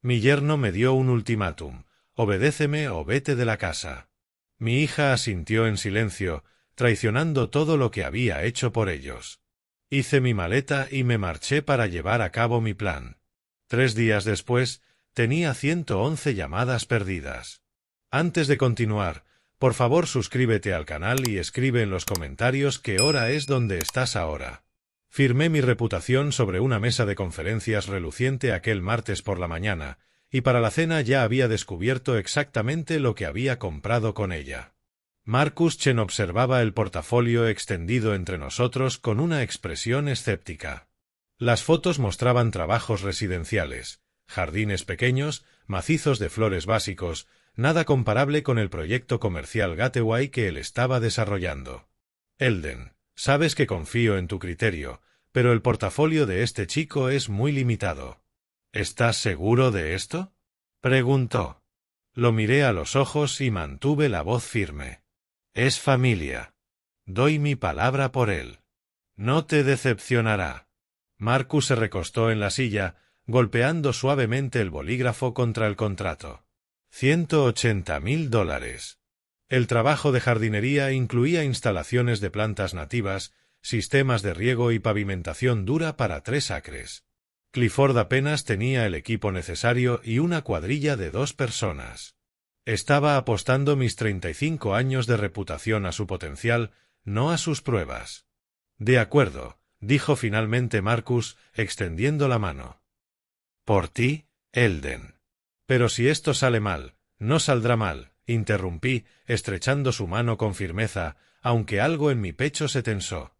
Mi yerno me dio un ultimátum: obedéceme o vete de la casa. Mi hija asintió en silencio, traicionando todo lo que había hecho por ellos. Hice mi maleta y me marché para llevar a cabo mi plan. 3 días después, tenía 111 llamadas perdidas. Antes de continuar, por favor suscríbete al canal y escribe en los comentarios qué hora es donde estás ahora. Firmé mi reputación sobre una mesa de conferencias reluciente aquel martes por la mañana, y para la cena ya había descubierto exactamente lo que había comprado con ella. Marcus Chen observaba el portafolio extendido entre nosotros con una expresión escéptica. Las fotos mostraban trabajos residenciales, jardines pequeños, macizos de flores básicos, nada comparable con el proyecto comercial Gateway que él estaba desarrollando. Elden, sabes que confío en tu criterio, pero el portafolio de este chico es muy limitado. ¿Estás seguro de esto?, preguntó. Lo miré a los ojos y mantuve la voz firme. Es familia. Doy mi palabra por él. No te decepcionará. Marcus se recostó en la silla, golpeando suavemente el bolígrafo contra el contrato. $180.000. El trabajo de jardinería incluía instalaciones de plantas nativas, sistemas de riego y pavimentación dura para 3 acres. Clifford apenas tenía el equipo necesario y una cuadrilla de 2 personas. Estaba apostando mis 35 años de reputación a su potencial, no a sus pruebas. De acuerdo, dijo finalmente Marcus, extendiendo la mano. Por ti, Elden. Pero si esto sale mal, no saldrá mal, interrumpí, estrechando su mano con firmeza, aunque algo en mi pecho se tensó.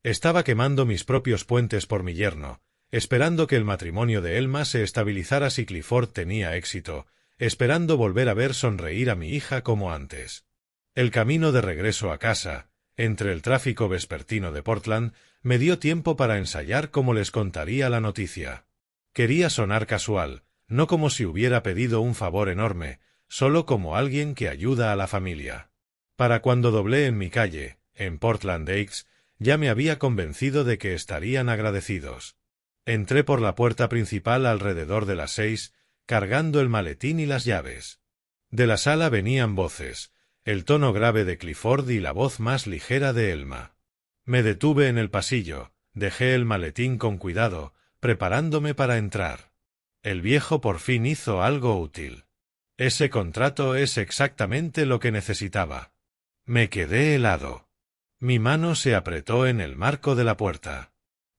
Estaba quemando mis propios puentes por mi yerno, esperando que el matrimonio de Elma se estabilizara si Clifford tenía éxito, esperando volver a ver sonreír a mi hija como antes. El camino de regreso a casa, entre el tráfico vespertino de Portland, me dio tiempo para ensayar cómo les contaría la noticia. Quería sonar casual, no como si hubiera pedido un favor enorme, solo como alguien que ayuda a la familia. Para cuando doblé en mi calle, en Portland Oaks, ya me había convencido de que estarían agradecidos. Entré por la puerta principal alrededor de las 6, cargando el maletín y las llaves. De la sala venían voces, el tono grave de Clifford y la voz más ligera de Elma. Me detuve en el pasillo, dejé el maletín con cuidado, preparándome para entrar. El viejo por fin hizo algo útil. Ese contrato es exactamente lo que necesitaba. Me quedé helado. Mi mano se apretó en el marco de la puerta.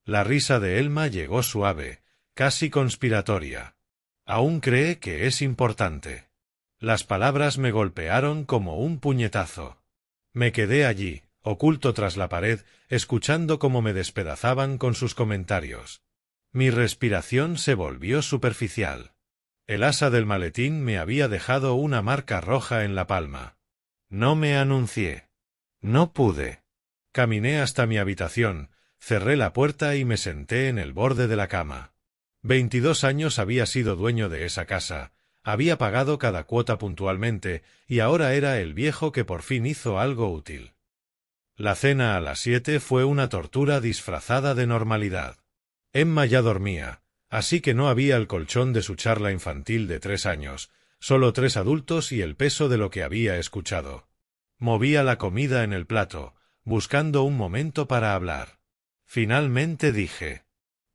La risa de Elma llegó suave, casi conspiratoria. Aún cree que es importante. Las palabras me golpearon como un puñetazo. Me quedé allí, oculto tras la pared, escuchando cómo me despedazaban con sus comentarios. Mi respiración se volvió superficial. El asa del maletín me había dejado una marca roja en la palma. No me anuncié. No pude. Caminé hasta mi habitación, cerré la puerta y me senté en el borde de la cama. 22 años había sido dueño de esa casa, había pagado cada cuota puntualmente, y ahora era el viejo que por fin hizo algo útil. La cena a las 7 fue una tortura disfrazada de normalidad. Emma ya dormía, así que no había el colchón de su charla infantil de 3 años, solo 3 adultos y el peso de lo que había escuchado. Movía la comida en el plato, buscando un momento para hablar. Finalmente dije.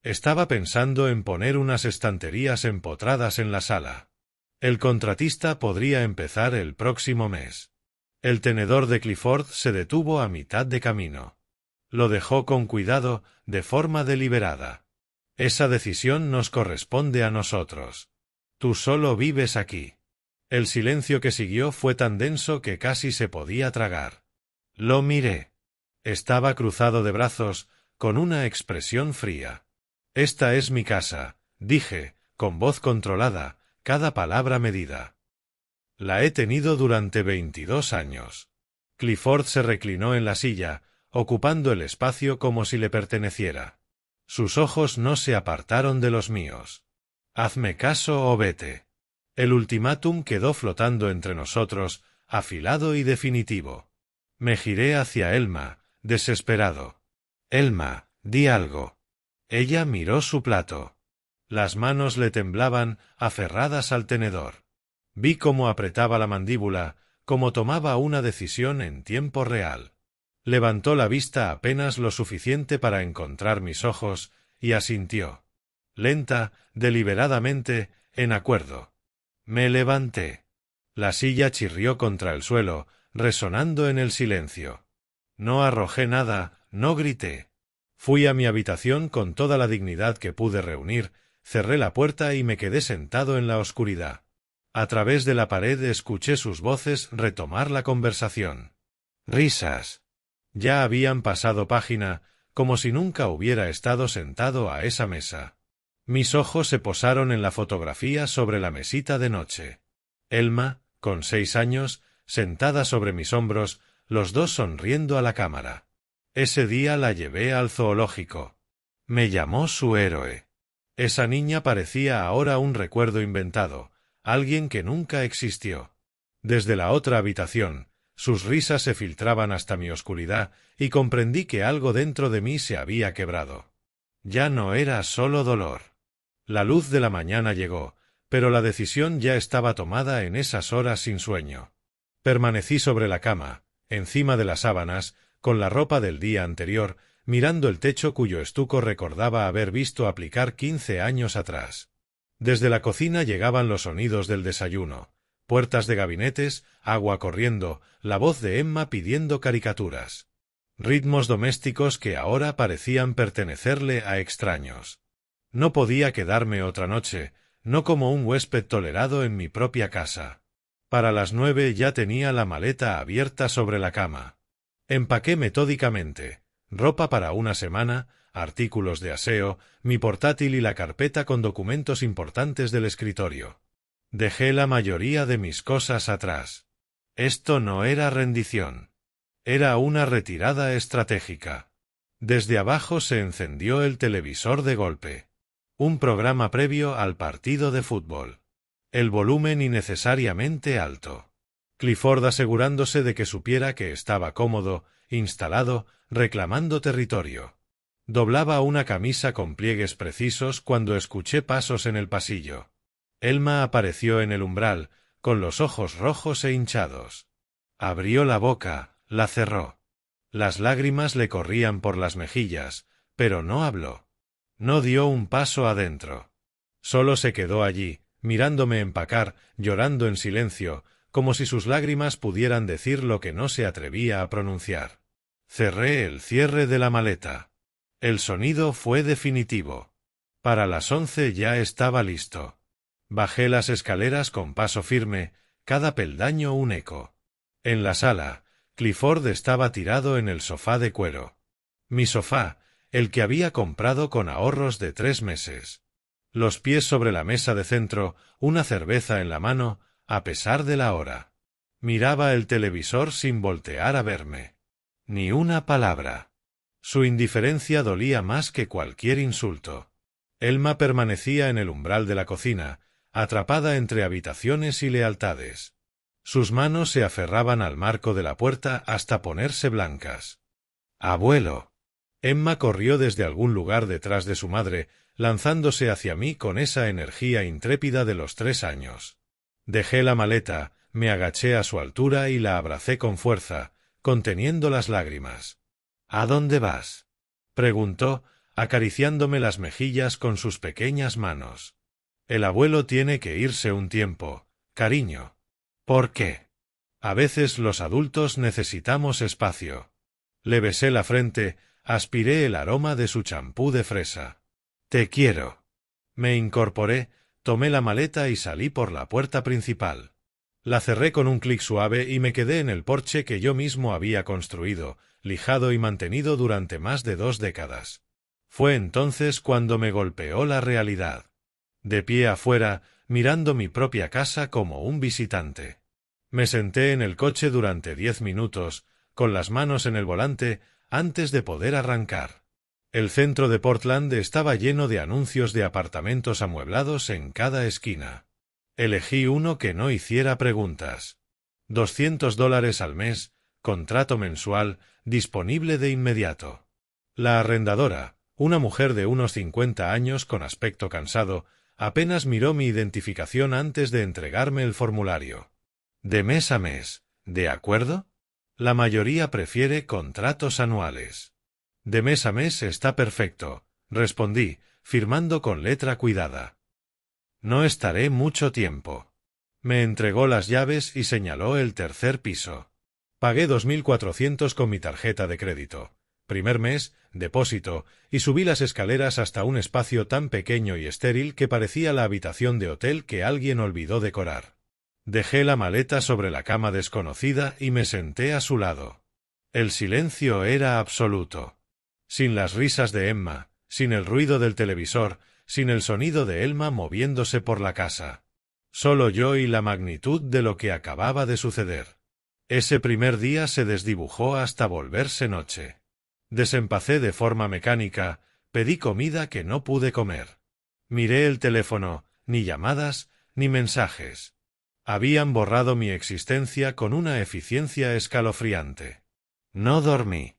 Estaba pensando en poner unas estanterías empotradas en la sala. El contratista podría empezar el próximo mes. El tenedor de Clifford se detuvo a mitad de camino. Lo dejó con cuidado, de forma deliberada. Esa decisión nos corresponde a nosotros. Tú solo vives aquí. El silencio que siguió fue tan denso que casi se podía tragar. Lo miré. Estaba cruzado de brazos, con una expresión fría. Esta es mi casa, dije, con voz controlada, cada palabra medida. La he tenido durante 22 años. Clifford se reclinó en la silla, ocupando el espacio como si le perteneciera. Sus ojos no se apartaron de los míos. Hazme caso o vete. El ultimátum quedó flotando entre nosotros, afilado y definitivo. Me giré hacia Elma, desesperado. Elma, di algo. Ella miró su plato. Las manos le temblaban, aferradas al tenedor. Vi cómo apretaba la mandíbula, cómo tomaba una decisión en tiempo real. Levantó la vista apenas lo suficiente para encontrar mis ojos, y asintió. Lenta, deliberadamente, en acuerdo. Me levanté. La silla chirrió contra el suelo, resonando en el silencio. No arrojé nada, no grité. Fui a mi habitación con toda la dignidad que pude reunir, cerré la puerta y me quedé sentado en la oscuridad. A través de la pared escuché sus voces retomar la conversación. Risas. Ya habían pasado página, como si nunca hubiera estado sentado a esa mesa. Mis ojos se posaron en la fotografía sobre la mesita de noche. Elma, con 6 años, sentada sobre mis hombros, los dos sonriendo a la cámara. Ese día la llevé al zoológico. Me llamó su héroe. Esa niña parecía ahora un recuerdo inventado, alguien que nunca existió. Desde la otra habitación, sus risas se filtraban hasta mi oscuridad y comprendí que algo dentro de mí se había quebrado. Ya no era solo dolor. La luz de la mañana llegó, pero la decisión ya estaba tomada en esas horas sin sueño. Permanecí sobre la cama, encima de las sábanas, con la ropa del día anterior, mirando el techo cuyo estuco recordaba haber visto aplicar 15 años atrás. Desde la cocina llegaban los sonidos del desayuno, puertas de gabinetes, agua corriendo, la voz de Emma pidiendo caricaturas. Ritmos domésticos que ahora parecían pertenecerle a extraños. No podía quedarme otra noche, no como un huésped tolerado en mi propia casa. Para las 9 ya tenía la maleta abierta sobre la cama. Empaqué metódicamente, ropa para una semana, artículos de aseo, mi portátil y la carpeta con documentos importantes del escritorio. Dejé la mayoría de mis cosas atrás. Esto no era rendición. Era una retirada estratégica. Desde abajo se encendió el televisor de golpe. Un programa previo al partido de fútbol. El volumen innecesariamente alto. Clifford asegurándose de que supiera que estaba cómodo, instalado, reclamando territorio. Doblaba una camisa con pliegues precisos cuando escuché pasos en el pasillo. Elma apareció en el umbral, con los ojos rojos e hinchados. Abrió la boca, la cerró. Las lágrimas le corrían por las mejillas, pero no habló. No dio un paso adentro. Solo se quedó allí, mirándome empacar, llorando en silencio, como si sus lágrimas pudieran decir lo que no se atrevía a pronunciar. Cerré el cierre de la maleta. El sonido fue definitivo. Para las 11 ya estaba listo. Bajé las escaleras con paso firme, cada peldaño un eco. En la sala, Clifford estaba tirado en el sofá de cuero. Mi sofá, el que había comprado con ahorros de 3 meses. Los pies sobre la mesa de centro, una cerveza en la mano, a pesar de la hora. Miraba el televisor sin voltear a verme. Ni una palabra. Su indiferencia dolía más que cualquier insulto. Elma permanecía en el umbral de la cocina, atrapada entre habitaciones y lealtades. Sus manos se aferraban al marco de la puerta hasta ponerse blancas. «Abuelo». Emma corrió desde algún lugar detrás de su madre, lanzándose hacia mí con esa energía intrépida de los 3 años. Dejé la maleta, me agaché a su altura y la abracé con fuerza, conteniendo las lágrimas. «¿A dónde vas?», preguntó, acariciándome las mejillas con sus pequeñas manos. «El abuelo tiene que irse un tiempo, cariño». «¿Por qué?». «A veces los adultos necesitamos espacio». Le besé la frente, aspiré el aroma de su champú de fresa. «Te quiero». Me incorporé, tomé la maleta y salí por la puerta principal. La cerré con un clic suave y me quedé en el porche que yo mismo había construido, lijado y mantenido durante más de 2 décadas. Fue entonces cuando me golpeó la realidad. De pie afuera, mirando mi propia casa como un visitante. Me senté en el coche durante 10 minutos, con las manos en el volante, antes de poder arrancar. El centro de Portland estaba lleno de anuncios de apartamentos amueblados en cada esquina. Elegí uno que no hiciera preguntas. $200 al mes, contrato mensual, disponible de inmediato. La arrendadora, Una mujer de unos 50 años con aspecto cansado apenas miró mi identificación antes de entregarme el formulario. De mes a mes, ¿de acuerdo? La mayoría prefiere contratos anuales. De mes a mes está perfecto, respondí, firmando con letra cuidada. No estaré mucho tiempo. Me entregó las llaves y señaló el tercer piso. Pagué 2.400 con mi tarjeta de crédito. Primer mes, depósito, y subí las escaleras hasta un espacio tan pequeño y estéril que parecía la habitación de hotel que alguien olvidó decorar. Dejé la maleta sobre la cama desconocida y me senté a su lado. El silencio era absoluto. Sin las risas de Emma, sin el ruido del televisor, sin el sonido de Elma moviéndose por la casa. Solo yo y la magnitud de lo que acababa de suceder. Ese primer día se desdibujó hasta volverse noche. Desempacé de forma mecánica, pedí comida que no pude comer. Miré el teléfono, ni llamadas, ni mensajes. Habían borrado mi existencia con una eficiencia escalofriante. No dormí.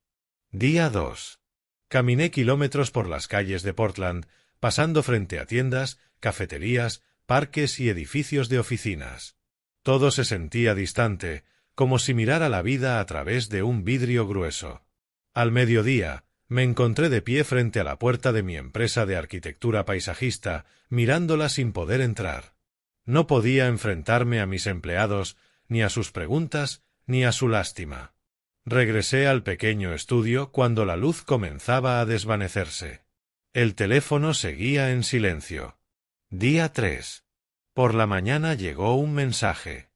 Día 2. Caminé kilómetros por las calles de Portland, pasando frente a tiendas, cafeterías, parques y edificios de oficinas. Todo se sentía distante, como si mirara la vida a través de un vidrio grueso. Al mediodía, me encontré de pie frente a la puerta de mi empresa de arquitectura paisajista, mirándola sin poder entrar. No podía enfrentarme a mis empleados, ni a sus preguntas, ni a su lástima. Regresé al pequeño estudio cuando la luz comenzaba a desvanecerse. El teléfono seguía en silencio. Día 3. Por la mañana llegó un mensaje.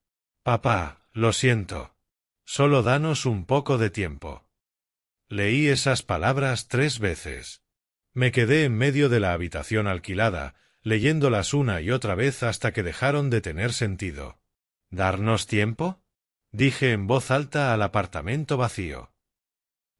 Papá, lo siento. Solo danos un poco de tiempo. Leí esas palabras 3 veces. Me quedé en medio de la habitación alquilada, leyéndolas una y otra vez hasta que dejaron de tener sentido. ¿Darnos tiempo? Dije en voz alta al apartamento vacío.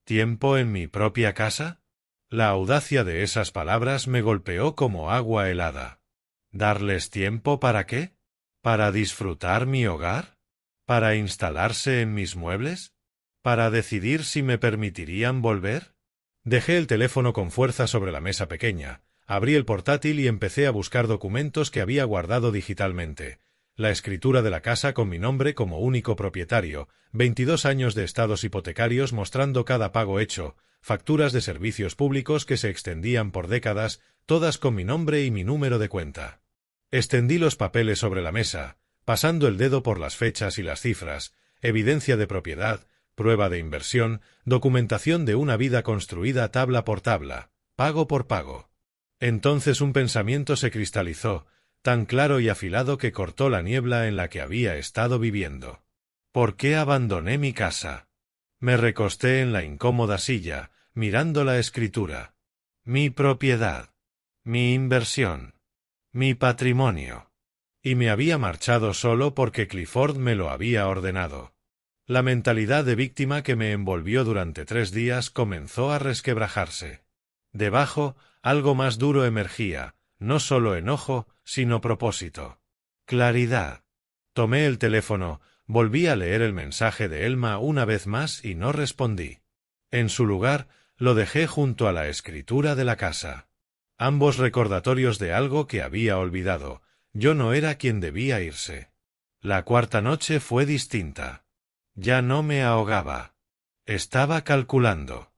¿Tiempo en mi propia casa? La audacia de esas palabras me golpeó como agua helada. ¿Darles tiempo para qué? ¿Para disfrutar mi hogar? ¿Para instalarse en mis muebles? ¿Para decidir si me permitirían volver? Dejé el teléfono con fuerza sobre la mesa pequeña, abrí el portátil y empecé a buscar documentos que había guardado digitalmente. La escritura de la casa con mi nombre como único propietario, 22 años de estados hipotecarios mostrando cada pago hecho, facturas de servicios públicos que se extendían por décadas, todas con mi nombre y mi número de cuenta. Extendí los papeles sobre la mesa, pasando el dedo por las fechas y las cifras, evidencia de propiedad, prueba de inversión, documentación de una vida construida tabla por tabla, pago por pago. Entonces un pensamiento se cristalizó, tan claro y afilado que cortó la niebla en la que había estado viviendo. ¿Por qué abandoné mi casa? Me recosté en la incómoda silla, mirando la escritura. Mi propiedad. Mi inversión. Mi patrimonio. Y me había marchado solo porque Clifford me lo había ordenado. La mentalidad de víctima que me envolvió durante 3 días comenzó a resquebrajarse. Debajo, algo más duro emergía, no solo enojo, sino propósito. Claridad. Tomé el teléfono, volví a leer el mensaje de Elma una vez más y no respondí. En su lugar, lo dejé junto a la escritura de la casa. Ambos recordatorios de algo que había olvidado. Yo no era quien debía irse. La cuarta noche fue distinta. Ya no me ahogaba. Estaba calculando.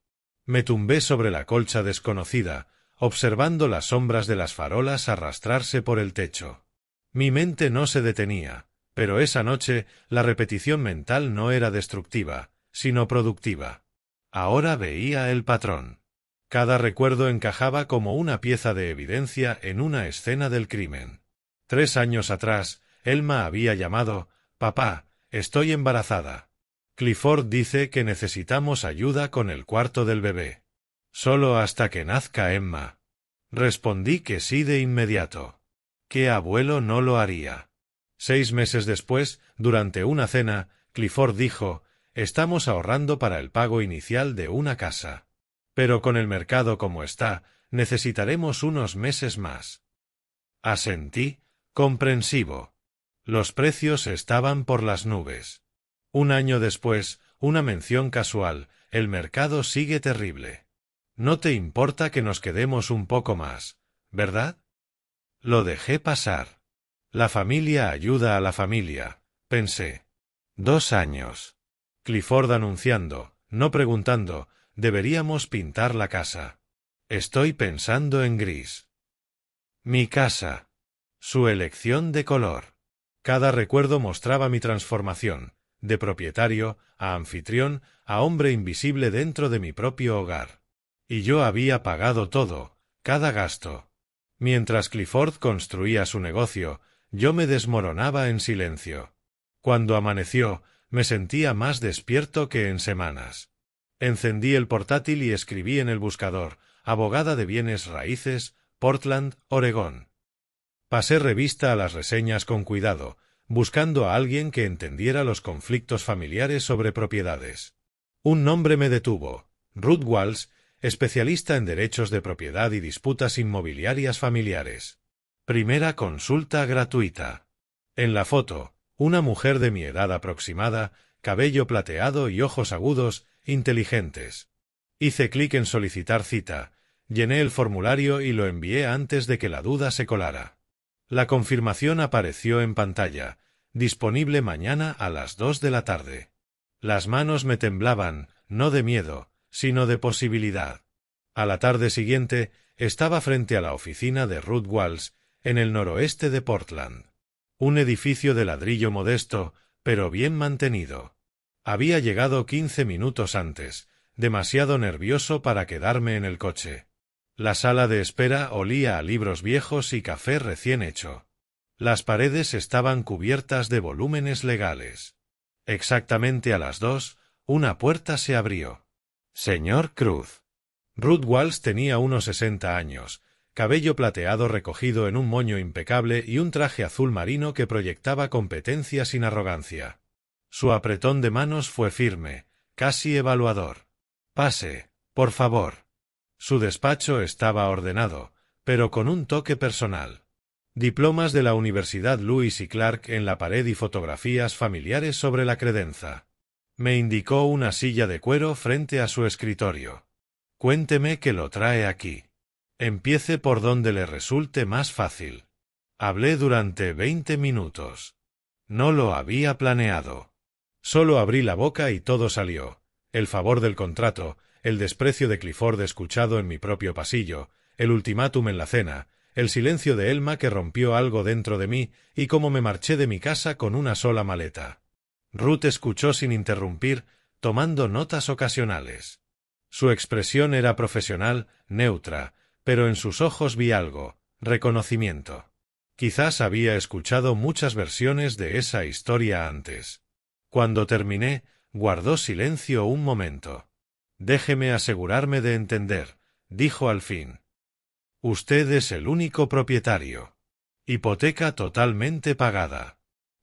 Me tumbé sobre la colcha desconocida, observando las sombras de las farolas arrastrarse por el techo. Mi mente no se detenía, pero esa noche la repetición mental no era destructiva, sino productiva. Ahora veía el patrón. Cada recuerdo encajaba como una pieza de evidencia en una escena del crimen. 3 años atrás, Elma había llamado, «Papá, estoy embarazada». Clifford dice que necesitamos ayuda con el cuarto del bebé. Solo hasta que nazca Emma. Respondí que sí de inmediato. ¿Qué abuelo no lo haría? 6 meses después, durante una cena, Clifford dijo, «Estamos ahorrando para el pago inicial de una casa. Pero con el mercado como está, necesitaremos unos meses más». Asentí, comprensivo. Los precios estaban por las nubes. 1 año después, una mención casual, el mercado sigue terrible. No te importa que nos quedemos un poco más, ¿verdad? Lo dejé pasar. La familia ayuda a la familia, pensé. 2 años. Clifford anunciando, no preguntando, deberíamos pintar la casa. Estoy pensando en gris. Mi casa. Su elección de color. Cada recuerdo mostraba mi transformación, de propietario a anfitrión a hombre invisible dentro de mi propio hogar. Y yo había pagado todo, cada gasto. Mientras Clifford construía su negocio, yo me desmoronaba en silencio. Cuando amaneció, me sentía más despierto que en semanas. Encendí el portátil y escribí en el buscador, abogada de bienes raíces, Portland, Oregón. Pasé revista a las reseñas con cuidado, buscando a alguien que entendiera los conflictos familiares sobre propiedades. Un nombre me detuvo, Ruth Walsh, especialista en derechos de propiedad y disputas inmobiliarias familiares. Primera consulta gratuita. En la foto, una mujer de mi edad aproximada, cabello plateado y ojos agudos, inteligentes. Hice clic en solicitar cita, llené el formulario y lo envié antes de que la duda se colara. La confirmación apareció en pantalla, disponible mañana a las 2 de la tarde. Las manos me temblaban, no de miedo, sino de posibilidad. A la tarde siguiente, estaba frente a la oficina de Ruth Walsh, en el noroeste de Portland. Un edificio de ladrillo modesto, pero bien mantenido. Había llegado 15 minutos antes, demasiado nervioso para quedarme en el coche. La sala de espera olía a libros viejos y café recién hecho. Las paredes estaban cubiertas de volúmenes legales. Exactamente a las 2, una puerta se abrió. Señor Cruz. Ruth Walsh tenía unos 60 años, cabello plateado recogido en un moño impecable y un traje azul marino que proyectaba competencia sin arrogancia. Su apretón de manos fue firme, casi evaluador. Pase, por favor. Su despacho estaba ordenado, pero con un toque personal. Diplomas de la Universidad Lewis y Clark en la pared y fotografías familiares sobre la credenza. Me indicó una silla de cuero frente a su escritorio. Cuénteme qué lo trae aquí. Empiece por donde le resulte más fácil. Hablé durante 20 minutos. No lo había planeado. Solo abrí la boca y todo salió. El favor del contrato, el desprecio de Clifford escuchado en mi propio pasillo, el ultimátum en la cena, el silencio de Elma que rompió algo dentro de mí y cómo me marché de mi casa con una sola maleta. Ruth escuchó sin interrumpir, tomando notas ocasionales. Su expresión era profesional, neutra, pero en sus ojos vi algo, reconocimiento. Quizás había escuchado muchas versiones de esa historia antes. Cuando terminé, guardó silencio un momento. Déjeme asegurarme de entender, dijo al fin. Usted es el único propietario. Hipoteca totalmente pagada.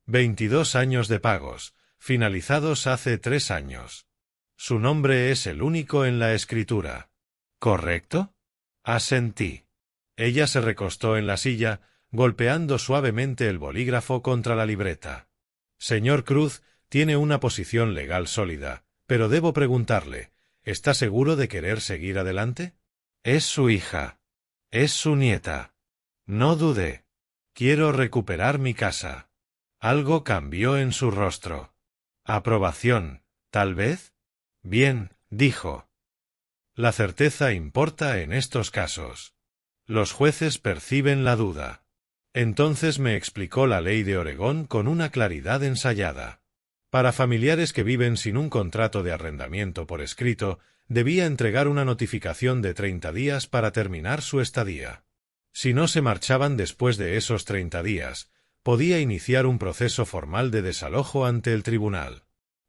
22 años de pagos, finalizados hace 3 años. Su nombre es el único en la escritura. ¿Correcto? Asentí. Ella se recostó en la silla, golpeando suavemente el bolígrafo contra la libreta. Señor Cruz, tiene una posición legal sólida, pero debo preguntarle, ¿está seguro de querer seguir adelante? Es su hija. Es su nieta. No dudé. Quiero recuperar mi casa. Algo cambió en su rostro. Aprobación, ¿tal vez? Bien, dijo. La certeza importa en estos casos. Los jueces perciben la duda. Entonces me explicó la ley de Oregón con una claridad ensayada. Para familiares que viven sin un contrato de arrendamiento por escrito, debía entregar una notificación de 30 días para terminar su estadía. Si no se marchaban después de esos 30 días, podía iniciar un proceso formal de desalojo ante el tribunal.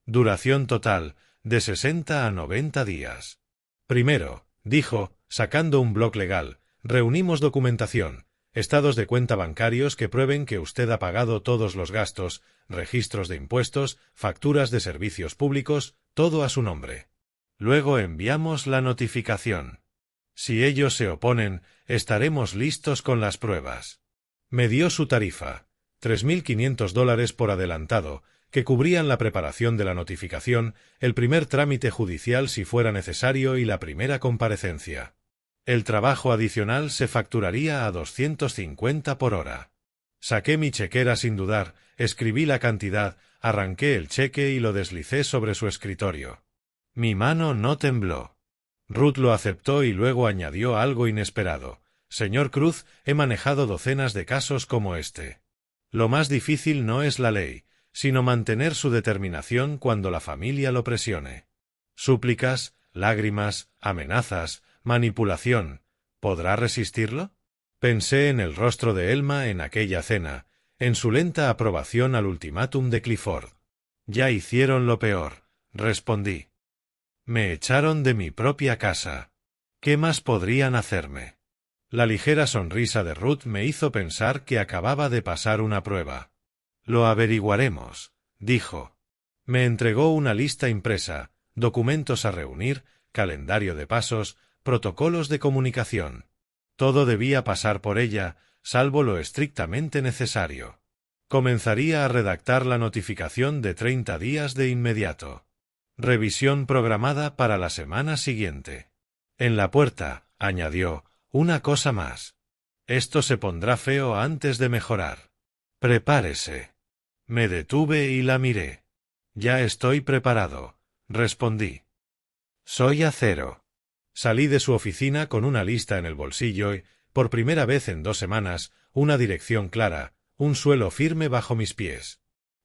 Duración total, de 60 a 90 días. Primero, dijo, sacando un bloc legal, reunimos documentación, estados de cuenta bancarios que prueben que usted ha pagado todos los gastos, registros de impuestos, facturas de servicios públicos, todo a su nombre. Luego enviamos la notificación. Si ellos se oponen, estaremos listos con las pruebas. Me dio su tarifa, $3.500 por adelantado, que cubrían la preparación de la notificación, el primer trámite judicial si fuera necesario y la primera comparecencia. El trabajo adicional se facturaría a 250 por hora. Saqué mi chequera sin dudar, escribí la cantidad, arranqué el cheque y lo deslicé sobre su escritorio. Mi mano no tembló. Ruth lo aceptó y luego añadió algo inesperado. Señor Cruz, he manejado docenas de casos como este. Lo más difícil no es la ley, sino mantener su determinación cuando la familia lo presione. Súplicas, lágrimas, amenazas, manipulación. ¿Podrá resistirlo? Pensé en el rostro de Elma en aquella cena, en su lenta aprobación al ultimátum de Clifford. Ya hicieron lo peor, respondí. Me echaron de mi propia casa. ¿Qué más podrían hacerme? La ligera sonrisa de Ruth me hizo pensar que acababa de pasar una prueba. Lo averiguaremos, dijo. Me entregó una lista impresa, documentos a reunir, calendario de pasos, protocolos de comunicación. Todo debía pasar por ella, salvo lo estrictamente necesario. Comenzaría a redactar la notificación de 30 días de inmediato. Revisión programada para la semana siguiente. En la puerta, añadió, una cosa más. Esto se pondrá feo antes de mejorar. Prepárese. Me detuve y la miré. Ya estoy preparado, respondí. Soy acero. Salí de su oficina con una lista en el bolsillo y, por primera vez en 2 semanas, una dirección clara, un suelo firme bajo mis pies.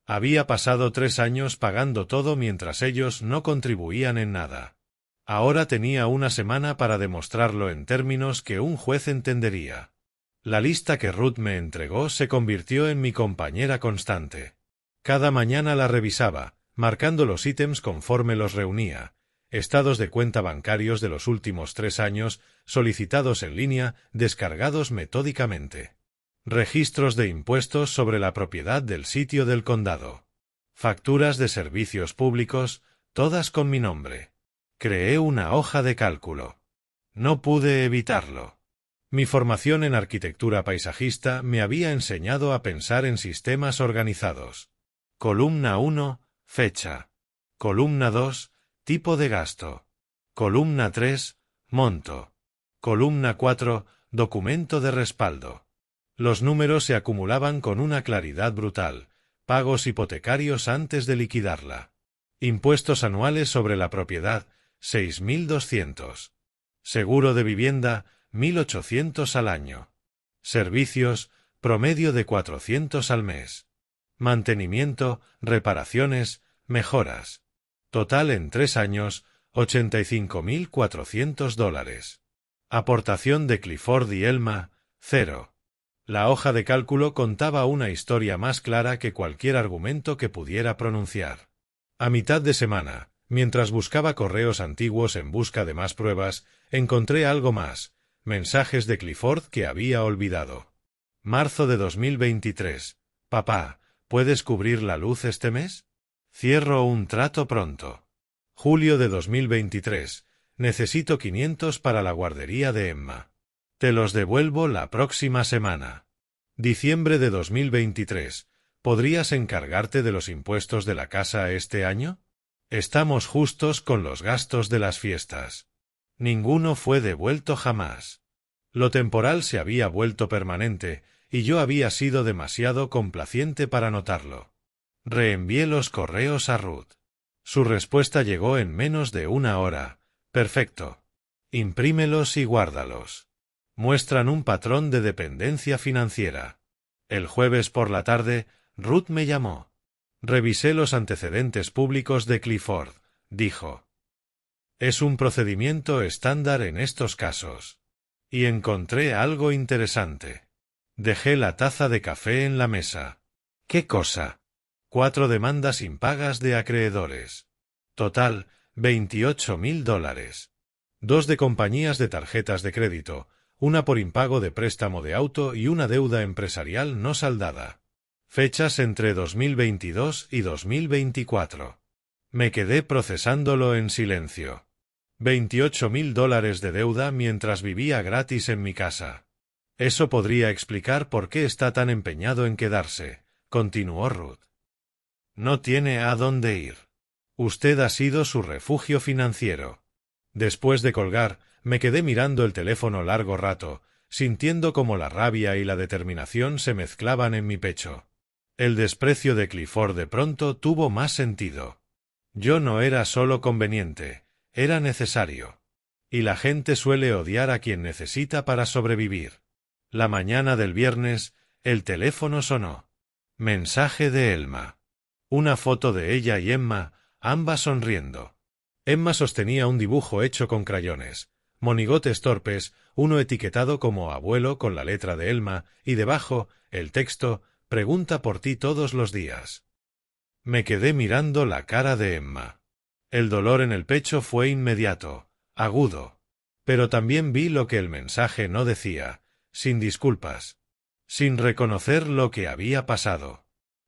Había pasado 3 años pagando todo mientras ellos no contribuían en nada. Ahora tenía una semana para demostrarlo en términos que un juez entendería. La lista que Ruth me entregó se convirtió en mi compañera constante. Cada mañana la revisaba, marcando los ítems conforme los reunía. Estados de cuenta bancarios de los últimos 3 años, solicitados en línea, descargados metódicamente. Registros de impuestos sobre la propiedad del sitio del condado. Facturas de servicios públicos, todas con mi nombre. Creé una hoja de cálculo. No pude evitarlo. Mi formación en arquitectura paisajista me había enseñado a pensar en sistemas organizados. Columna 1, fecha. Columna 2, tipo de gasto. Columna 3, monto. Columna 4, documento de respaldo. Los números se acumulaban con una claridad brutal. Pagos hipotecarios antes de liquidarla. Impuestos anuales sobre la propiedad, 6.200. Seguro de vivienda, 1.800 al año. Servicios, promedio de 400 al mes. Mantenimiento, reparaciones, mejoras. Total en 3 años, $85.400. Aportación de Clifford y Elma, 0. La hoja de cálculo contaba una historia más clara que cualquier argumento que pudiera pronunciar. A mitad de semana, mientras buscaba correos antiguos en busca de más pruebas, encontré algo más, mensajes de Clifford que había olvidado. Marzo de 2023. Papá, ¿puedes cubrir la luz este mes? Cierro un trato pronto. Julio de 2023. Necesito 500 para la guardería de Emma. Te los devuelvo la próxima semana. Diciembre de 2023. ¿Podrías encargarte de los impuestos de la casa este año? Estamos justos con los gastos de las fiestas. Ninguno fue devuelto jamás. Lo temporal se había vuelto permanente, y yo había sido demasiado complaciente para notarlo. Reenvié los correos a Ruth. Su respuesta llegó en menos de 1 hora. Perfecto. Imprímelos y guárdalos. Muestran un patrón de dependencia financiera. El jueves por la tarde, Ruth me llamó. Revisé los antecedentes públicos de Clifford, dijo. Es un procedimiento estándar en estos casos. Y encontré algo interesante. Dejé la taza de café en la mesa. ¿Qué cosa? 4 demandas impagas de acreedores. Total, $28.000. 2 de compañías de tarjetas de crédito, una por impago de préstamo de auto y una deuda empresarial no saldada. Fechas entre 2022 y 2024. Me quedé procesándolo en silencio. $28.000 de deuda mientras vivía gratis en mi casa. Eso podría explicar por qué está tan empeñado en quedarse, continuó Ruth. No tiene a dónde ir. Usted ha sido su refugio financiero. Después de colgar, me quedé mirando el teléfono largo rato, sintiendo como la rabia y la determinación se mezclaban en mi pecho. El desprecio de Clifford de pronto tuvo más sentido. Yo no era solo conveniente, era necesario. Y la gente suele odiar a quien necesita para sobrevivir. La mañana del viernes, el teléfono sonó. Mensaje de Elma. Una foto de ella y Emma, ambas sonriendo. Emma sostenía un dibujo hecho con crayones, monigotes torpes, uno etiquetado como abuelo con la letra de Elma, y debajo, el texto, pregunta por ti todos los días. Me quedé mirando la cara de Emma. El dolor en el pecho fue inmediato, agudo. Pero también vi lo que el mensaje no decía, sin disculpas, sin reconocer lo que había pasado.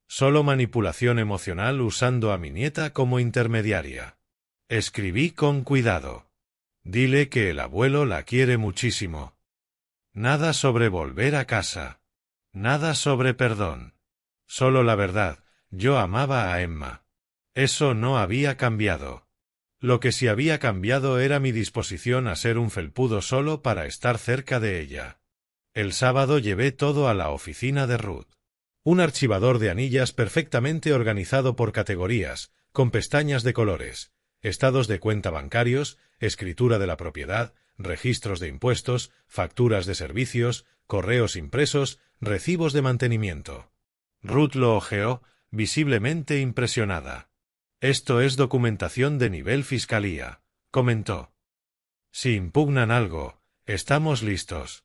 Solo manipulación emocional usando a mi nieta como intermediaria. Escribí con cuidado. Dile que el abuelo la quiere muchísimo. Nada sobre volver a casa. Nada sobre perdón. Solo la verdad, yo amaba a Emma. Eso no había cambiado. Lo que sí había cambiado era mi disposición a ser un felpudo solo para estar cerca de ella. El sábado llevé todo a la oficina de Ruth. Un archivador de anillas perfectamente organizado por categorías, con pestañas de colores, estados de cuenta bancarios, escritura de la propiedad, registros de impuestos, facturas de servicios, correos impresos, recibos de mantenimiento. Ruth lo hojeó, visiblemente impresionada. Esto es documentación de nivel fiscalía, comentó. Si impugnan algo, estamos listos.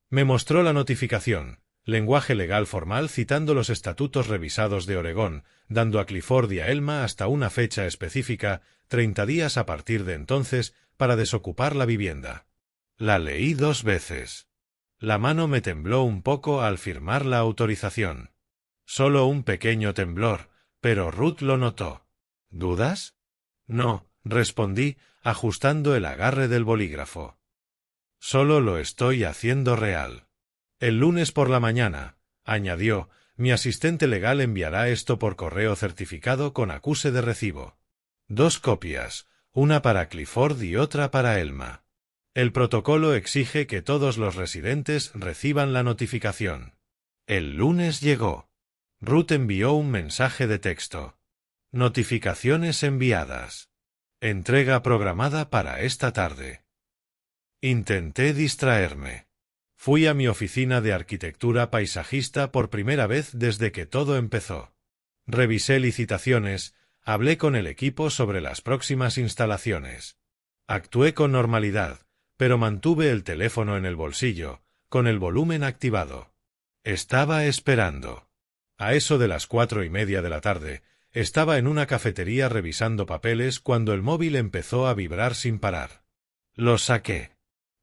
Me mostró la notificación, lenguaje legal formal citando los estatutos revisados de Oregón, dando a Clifford y a Elma hasta una fecha específica, 30 días a partir de entonces, para desocupar la vivienda. La leí 2 veces. La mano me tembló un poco al firmar la autorización. Solo un pequeño temblor, pero Ruth lo notó. ¿Dudas? No, respondí, ajustando el agarre del bolígrafo. Solo lo estoy haciendo real. El lunes por la mañana, añadió, mi asistente legal enviará esto por correo certificado con acuse de recibo. 2 copias, una para Clifford y otra para Elma. El protocolo exige que todos los residentes reciban la notificación. El lunes llegó. Ruth envió un mensaje de texto. Notificaciones enviadas. Entrega programada para esta tarde. Intenté distraerme. Fui a mi oficina de arquitectura paisajista por primera vez desde que todo empezó. Revisé licitaciones, hablé con el equipo sobre las próximas instalaciones. Actué con normalidad, pero mantuve el teléfono en el bolsillo, con el volumen activado. Estaba esperando. A eso de las 4:30 de la tarde, estaba en una cafetería revisando papeles cuando el móvil empezó a vibrar sin parar. Lo saqué.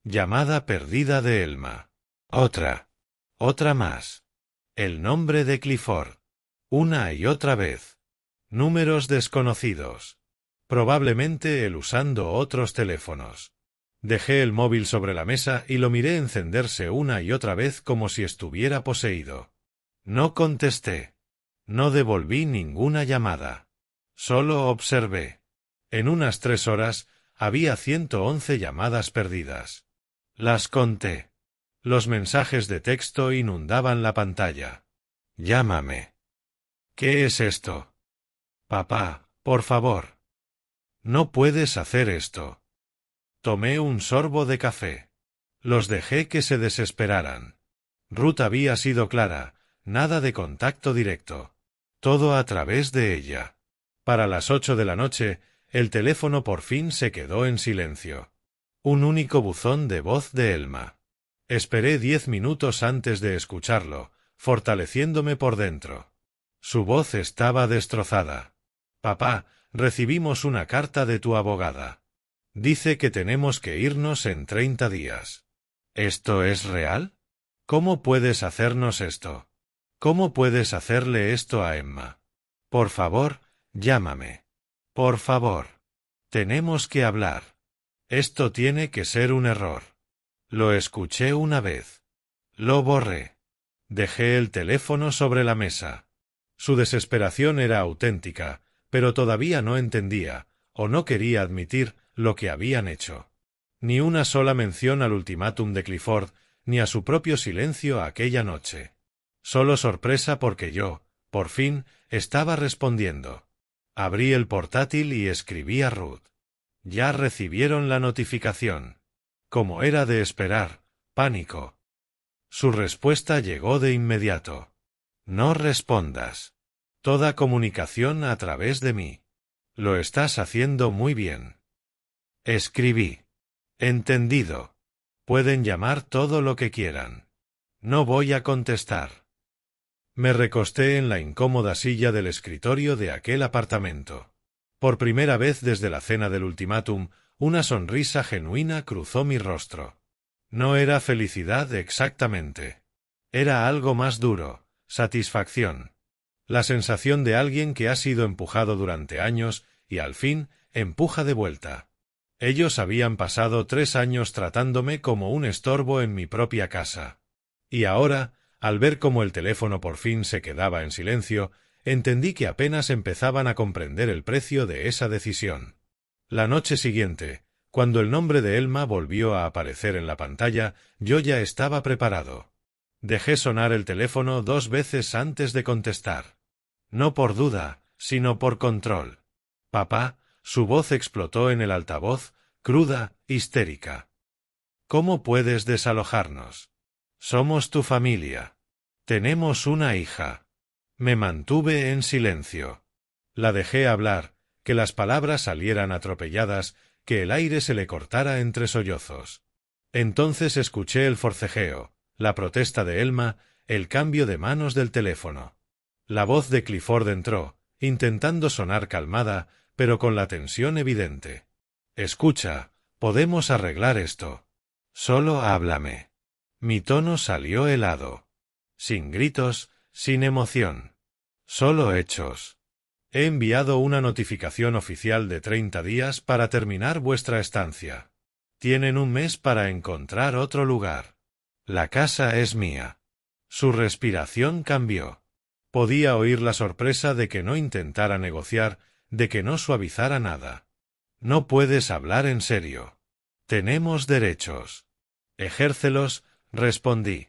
Llamada perdida de Elma. Otra. Otra más. El nombre de Clifford. Una y otra vez. Números desconocidos. Probablemente él usando otros teléfonos. Dejé el móvil sobre la mesa y lo miré encenderse una y otra vez como si estuviera poseído. No contesté. No devolví ninguna llamada. Solo observé. En unas 3 horas, había 111 llamadas perdidas. Las conté. Los mensajes de texto inundaban la pantalla. Llámame. ¿Qué es esto? Papá, por favor. No puedes hacer esto. Tomé un sorbo de café. Los dejé que se desesperaran. Ruth había sido clara, nada de contacto directo. Todo a través de ella. Para las 8 de la noche, el teléfono por fin se quedó en silencio. Un único buzón de voz de Elma. Esperé 10 minutos antes de escucharlo, fortaleciéndome por dentro. Su voz estaba destrozada. Papá, recibimos una carta de tu abogada. Dice que tenemos que irnos en 30 días. ¿Esto es real? ¿Cómo puedes hacernos esto? ¿Cómo puedes hacerle esto a Emma? Por favor, llámame. Por favor. Tenemos que hablar. Esto tiene que ser un error. Lo escuché una vez. Lo borré. Dejé el teléfono sobre la mesa. Su desesperación era auténtica, pero todavía no entendía, o no quería admitir, lo que habían hecho. Ni una sola mención al ultimátum de Clifford, ni a su propio silencio aquella noche. Solo sorpresa porque yo, por fin, estaba respondiendo. Abrí el portátil y escribí a Ruth. Ya recibieron la notificación. Como era de esperar, pánico. Su respuesta llegó de inmediato. No respondas. Toda comunicación a través de mí. Lo estás haciendo muy bien. Escribí. Entendido. Pueden llamar todo lo que quieran. No voy a contestar. Me recosté en la incómoda silla del escritorio de aquel apartamento. Por primera vez desde la cena del ultimátum, una sonrisa genuina cruzó mi rostro. No era felicidad exactamente. Era algo más duro, satisfacción. La sensación de alguien que ha sido empujado durante años y al fin empuja de vuelta. Ellos habían pasado 3 años tratándome como un estorbo en mi propia casa. Y ahora, al ver cómo el teléfono por fin se quedaba en silencio, entendí que apenas empezaban a comprender el precio de esa decisión. La noche siguiente, cuando el nombre de Elma volvió a aparecer en la pantalla, yo ya estaba preparado. Dejé sonar el teléfono 2 veces antes de contestar. No por duda, sino por control. Papá, su voz explotó en el altavoz, cruda, histérica. ¿Cómo puedes desalojarnos? Somos tu familia. Tenemos una hija. Me mantuve en silencio. La dejé hablar, que las palabras salieran atropelladas, que el aire se le cortara entre sollozos. Entonces escuché el forcejeo, la protesta de Elma, el cambio de manos del teléfono. La voz de Clifford entró, intentando sonar calmada, pero con la tensión evidente. Escucha, podemos arreglar esto. Solo háblame. Mi tono salió helado. Sin gritos, sin emoción. Solo hechos. He enviado una notificación oficial de 30 días para terminar vuestra estancia. Tienen un mes para encontrar otro lugar. La casa es mía. Su respiración cambió. Podía oír la sorpresa de que no intentara negociar, de que no suavizara nada. No puedes hablar en serio. Tenemos derechos. Ejércelos, respondí.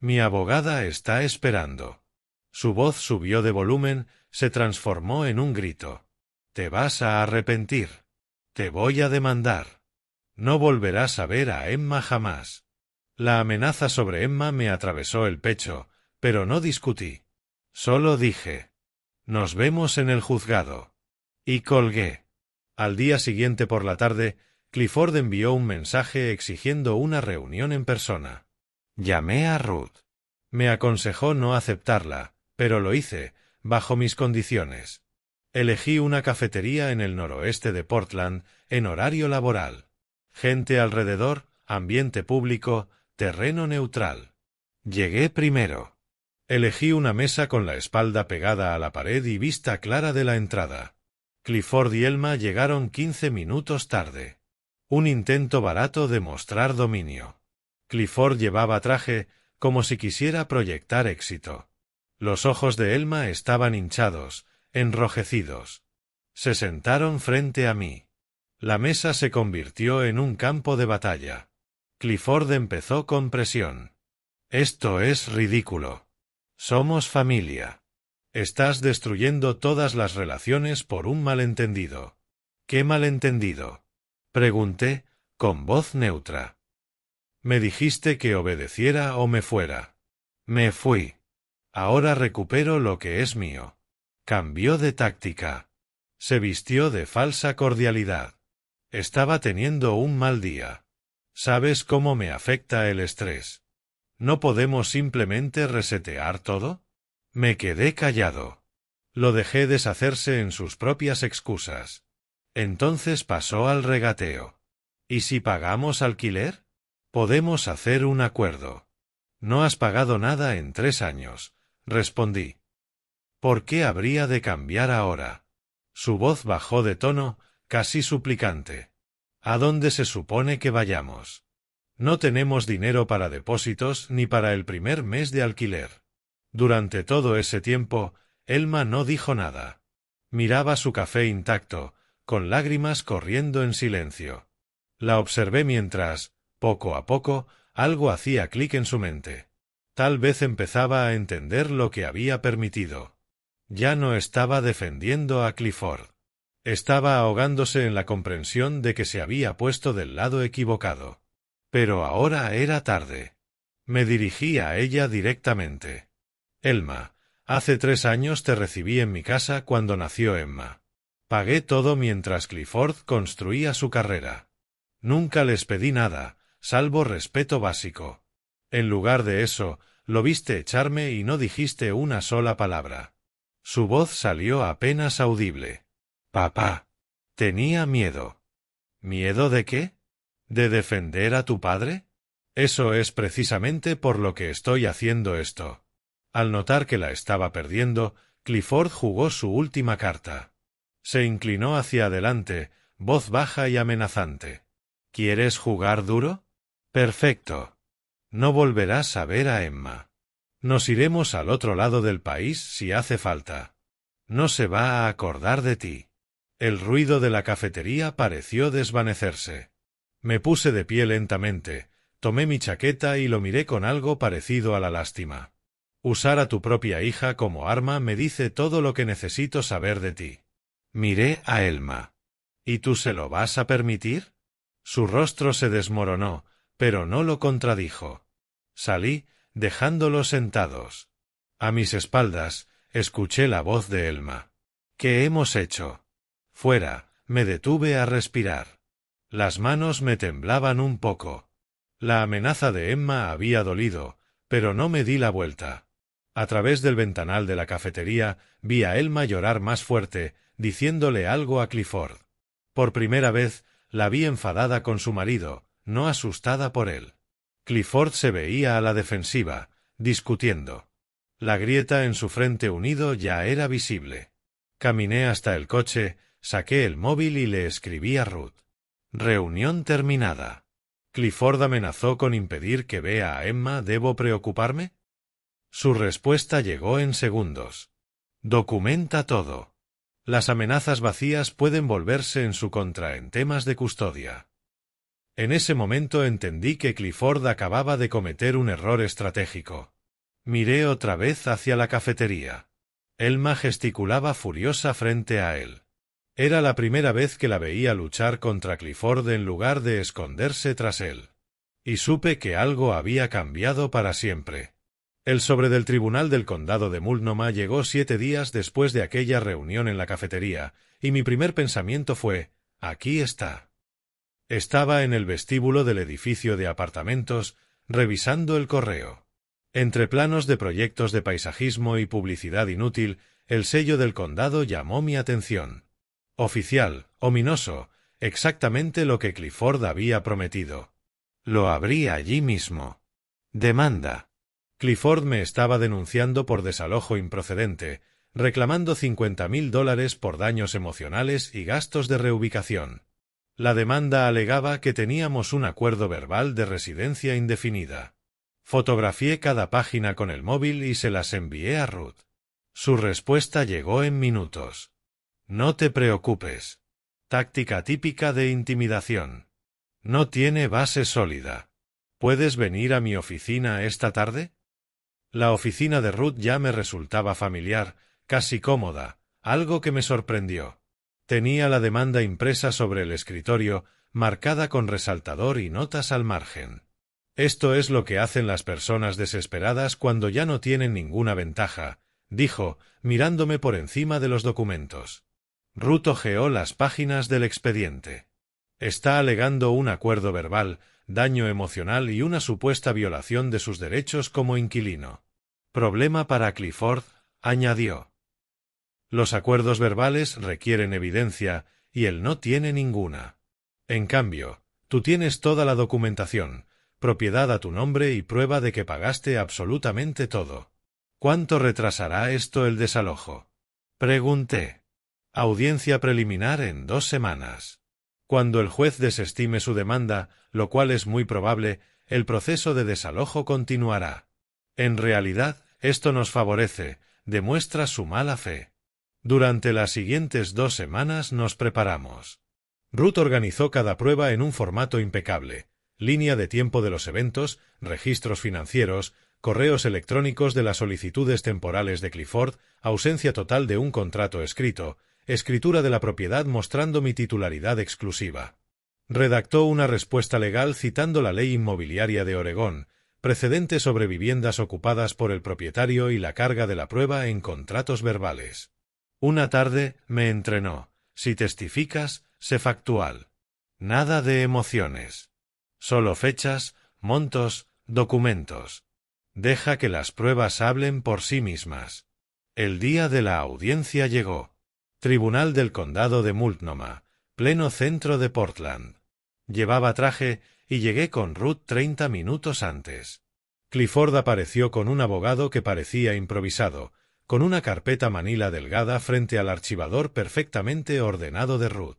Mi abogada está esperando. Su voz subió de volumen, se transformó en un grito. Te vas a arrepentir. Te voy a demandar. No volverás a ver a Emma jamás. La amenaza sobre Emma me atravesó el pecho, pero no discutí. Solo dije. Nos vemos en el juzgado. Y colgué. Al día siguiente por la tarde, Clifford envió un mensaje exigiendo una reunión en persona. Llamé a Ruth. Me aconsejó no aceptarla, pero lo hice, bajo mis condiciones. Elegí una cafetería en el noroeste de Portland, en horario laboral. Gente alrededor, ambiente público, terreno neutral. Llegué primero. Elegí una mesa con la espalda pegada a la pared y vista clara de la entrada. Clifford y Elma llegaron 15 minutos tarde. Un intento barato de mostrar dominio. Clifford llevaba traje, como si quisiera proyectar éxito. Los ojos de Elma estaban hinchados, enrojecidos. Se sentaron frente a mí. La mesa se convirtió en un campo de batalla. Clifford empezó con presión. Esto es ridículo. Somos familia. Estás destruyendo todas las relaciones por un malentendido. ¿Qué malentendido? Pregunté, con voz neutra. Me dijiste que obedeciera o me fuera. Me fui. Ahora recupero lo que es mío. Cambió de táctica. Se vistió de falsa cordialidad. Estaba teniendo un mal día. ¿Sabes cómo me afecta el estrés? ¿No podemos simplemente resetear todo? Me quedé callado. Lo dejé deshacerse en sus propias excusas. Entonces pasó al regateo. ¿Y si pagamos alquiler? Podemos hacer un acuerdo. No has pagado nada en 3 años, respondí. ¿Por qué habría de cambiar ahora? Su voz bajó de tono, casi suplicante. ¿A dónde se supone que vayamos? No tenemos dinero para depósitos ni para el primer mes de alquiler. Durante todo ese tiempo, Elma no dijo nada. Miraba su café intacto, con lágrimas corriendo en silencio. La observé mientras, poco a poco, algo hacía clic en su mente. Tal vez empezaba a entender lo que había permitido. Ya no estaba defendiendo a Clifford. Estaba ahogándose en la comprensión de que se había puesto del lado equivocado. Pero ahora era tarde. Me dirigí a ella directamente. Elma, hace 3 años te recibí en mi casa cuando nació Emma. Pagué todo mientras Clifford construía su carrera. Nunca les pedí nada, salvo respeto básico. En lugar de eso, lo viste echarme y no dijiste una sola palabra. Su voz salió apenas audible. Papá. Tenía miedo. ¿Miedo de qué? ¿De defender a tu padre? Eso es precisamente por lo que estoy haciendo esto. Al notar que la estaba perdiendo, Clifford jugó su última carta. Se inclinó hacia adelante, voz baja y amenazante. ¿Quieres jugar duro? Perfecto. No volverás a ver a Emma. Nos iremos al otro lado del país si hace falta. No se va a acordar de ti. El ruido de la cafetería pareció desvanecerse. Me puse de pie lentamente, tomé mi chaqueta y lo miré con algo parecido a la lástima. Usar a tu propia hija como arma me dice todo lo que necesito saber de ti. Miré a Elma. ¿Y tú se lo vas a permitir? Su rostro se desmoronó, pero no lo contradijo. Salí, dejándolos sentados. A mis espaldas, escuché la voz de Elma. ¿Qué hemos hecho? Fuera, me detuve a respirar. Las manos me temblaban un poco. La amenaza de Emma había dolido, pero no me di la vuelta. A través del ventanal de la cafetería vi a Elma llorar más fuerte, diciéndole algo a Clifford. Por primera vez, la vi enfadada con su marido, no asustada por él. Clifford se veía a la defensiva, discutiendo. La grieta en su frente unido ya era visible. Caminé hasta el coche, saqué el móvil y le escribí a Ruth. Reunión terminada. ¿Clifford amenazó con impedir que vea a Emma? ¿Debo preocuparme? Su respuesta llegó en segundos. Documenta todo. Las amenazas vacías pueden volverse en su contra en temas de custodia. En ese momento entendí que Clifford acababa de cometer un error estratégico. Miré otra vez hacia la cafetería. Elma gesticulaba furiosa frente a él. Era la primera vez que la veía luchar contra Clifford en lugar de esconderse tras él. Y supe que algo había cambiado para siempre. El sobre del Tribunal del Condado de Multnomah llegó 7 días después de aquella reunión en la cafetería, y mi primer pensamiento fue, aquí está. Estaba en el vestíbulo del edificio de apartamentos, revisando el correo. Entre planos de proyectos de paisajismo y publicidad inútil, el sello del condado llamó mi atención. Oficial, ominoso, exactamente lo que Clifford había prometido. Lo abrí allí mismo. Demanda. Clifford me estaba denunciando por desalojo improcedente, reclamando $50,000 por daños emocionales y gastos de reubicación. La demanda alegaba que teníamos un acuerdo verbal de residencia indefinida. Fotografié cada página con el móvil y se las envié a Ruth. Su respuesta llegó en minutos. No te preocupes. Táctica típica de intimidación. No tiene base sólida. ¿Puedes venir a mi oficina esta tarde? La oficina de Ruth ya me resultaba familiar, casi cómoda, algo que me sorprendió. Tenía la demanda impresa sobre el escritorio, marcada con resaltador y notas al margen. Esto es lo que hacen las personas desesperadas cuando ya no tienen ninguna ventaja, dijo, mirándome por encima de los documentos. Ruth hojeó las páginas del expediente. Está alegando un acuerdo verbal, daño emocional y una supuesta violación de sus derechos como inquilino. Problema para Clifford, añadió. Los acuerdos verbales requieren evidencia, y él no tiene ninguna. En cambio, tú tienes toda la documentación, propiedad a tu nombre y prueba de que pagaste absolutamente todo. ¿Cuánto retrasará esto el desalojo? Pregunté. Audiencia preliminar en 2 semanas. Cuando el juez desestime su demanda, lo cual es muy probable, el proceso de desalojo continuará. En realidad, esto nos favorece, demuestra su mala fe. Durante las siguientes 2 semanas nos preparamos. Ruth organizó cada prueba en un formato impecable: línea de tiempo de los eventos, registros financieros, correos electrónicos de las solicitudes temporales de Clifford, ausencia total de un contrato escrito, escritura de la propiedad mostrando mi titularidad exclusiva. Redactó una respuesta legal citando la ley inmobiliaria de Oregón, precedente sobre viviendas ocupadas por el propietario y la carga de la prueba en contratos verbales. Una tarde me entrenó: si testificas, sé factual. Nada de emociones. Solo fechas, montos, documentos. Deja que las pruebas hablen por sí mismas. El día de la audiencia llegó. Tribunal del Condado de Multnomah, pleno centro de Portland. Llevaba traje y llegué con Ruth 30 minutos antes. Clifford apareció con un abogado que parecía improvisado, con una carpeta manila delgada frente al archivador perfectamente ordenado de Ruth.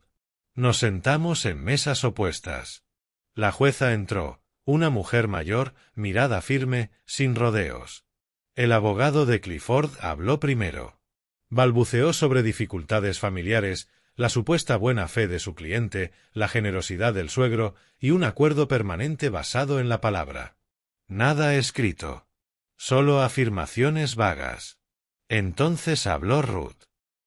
Nos sentamos en mesas opuestas. La jueza entró, una mujer mayor, mirada firme, sin rodeos. El abogado de Clifford habló primero. Balbuceó sobre dificultades familiares, la supuesta buena fe de su cliente, la generosidad del suegro y un acuerdo permanente basado en la palabra. Nada escrito. Solo afirmaciones vagas. Entonces habló Ruth.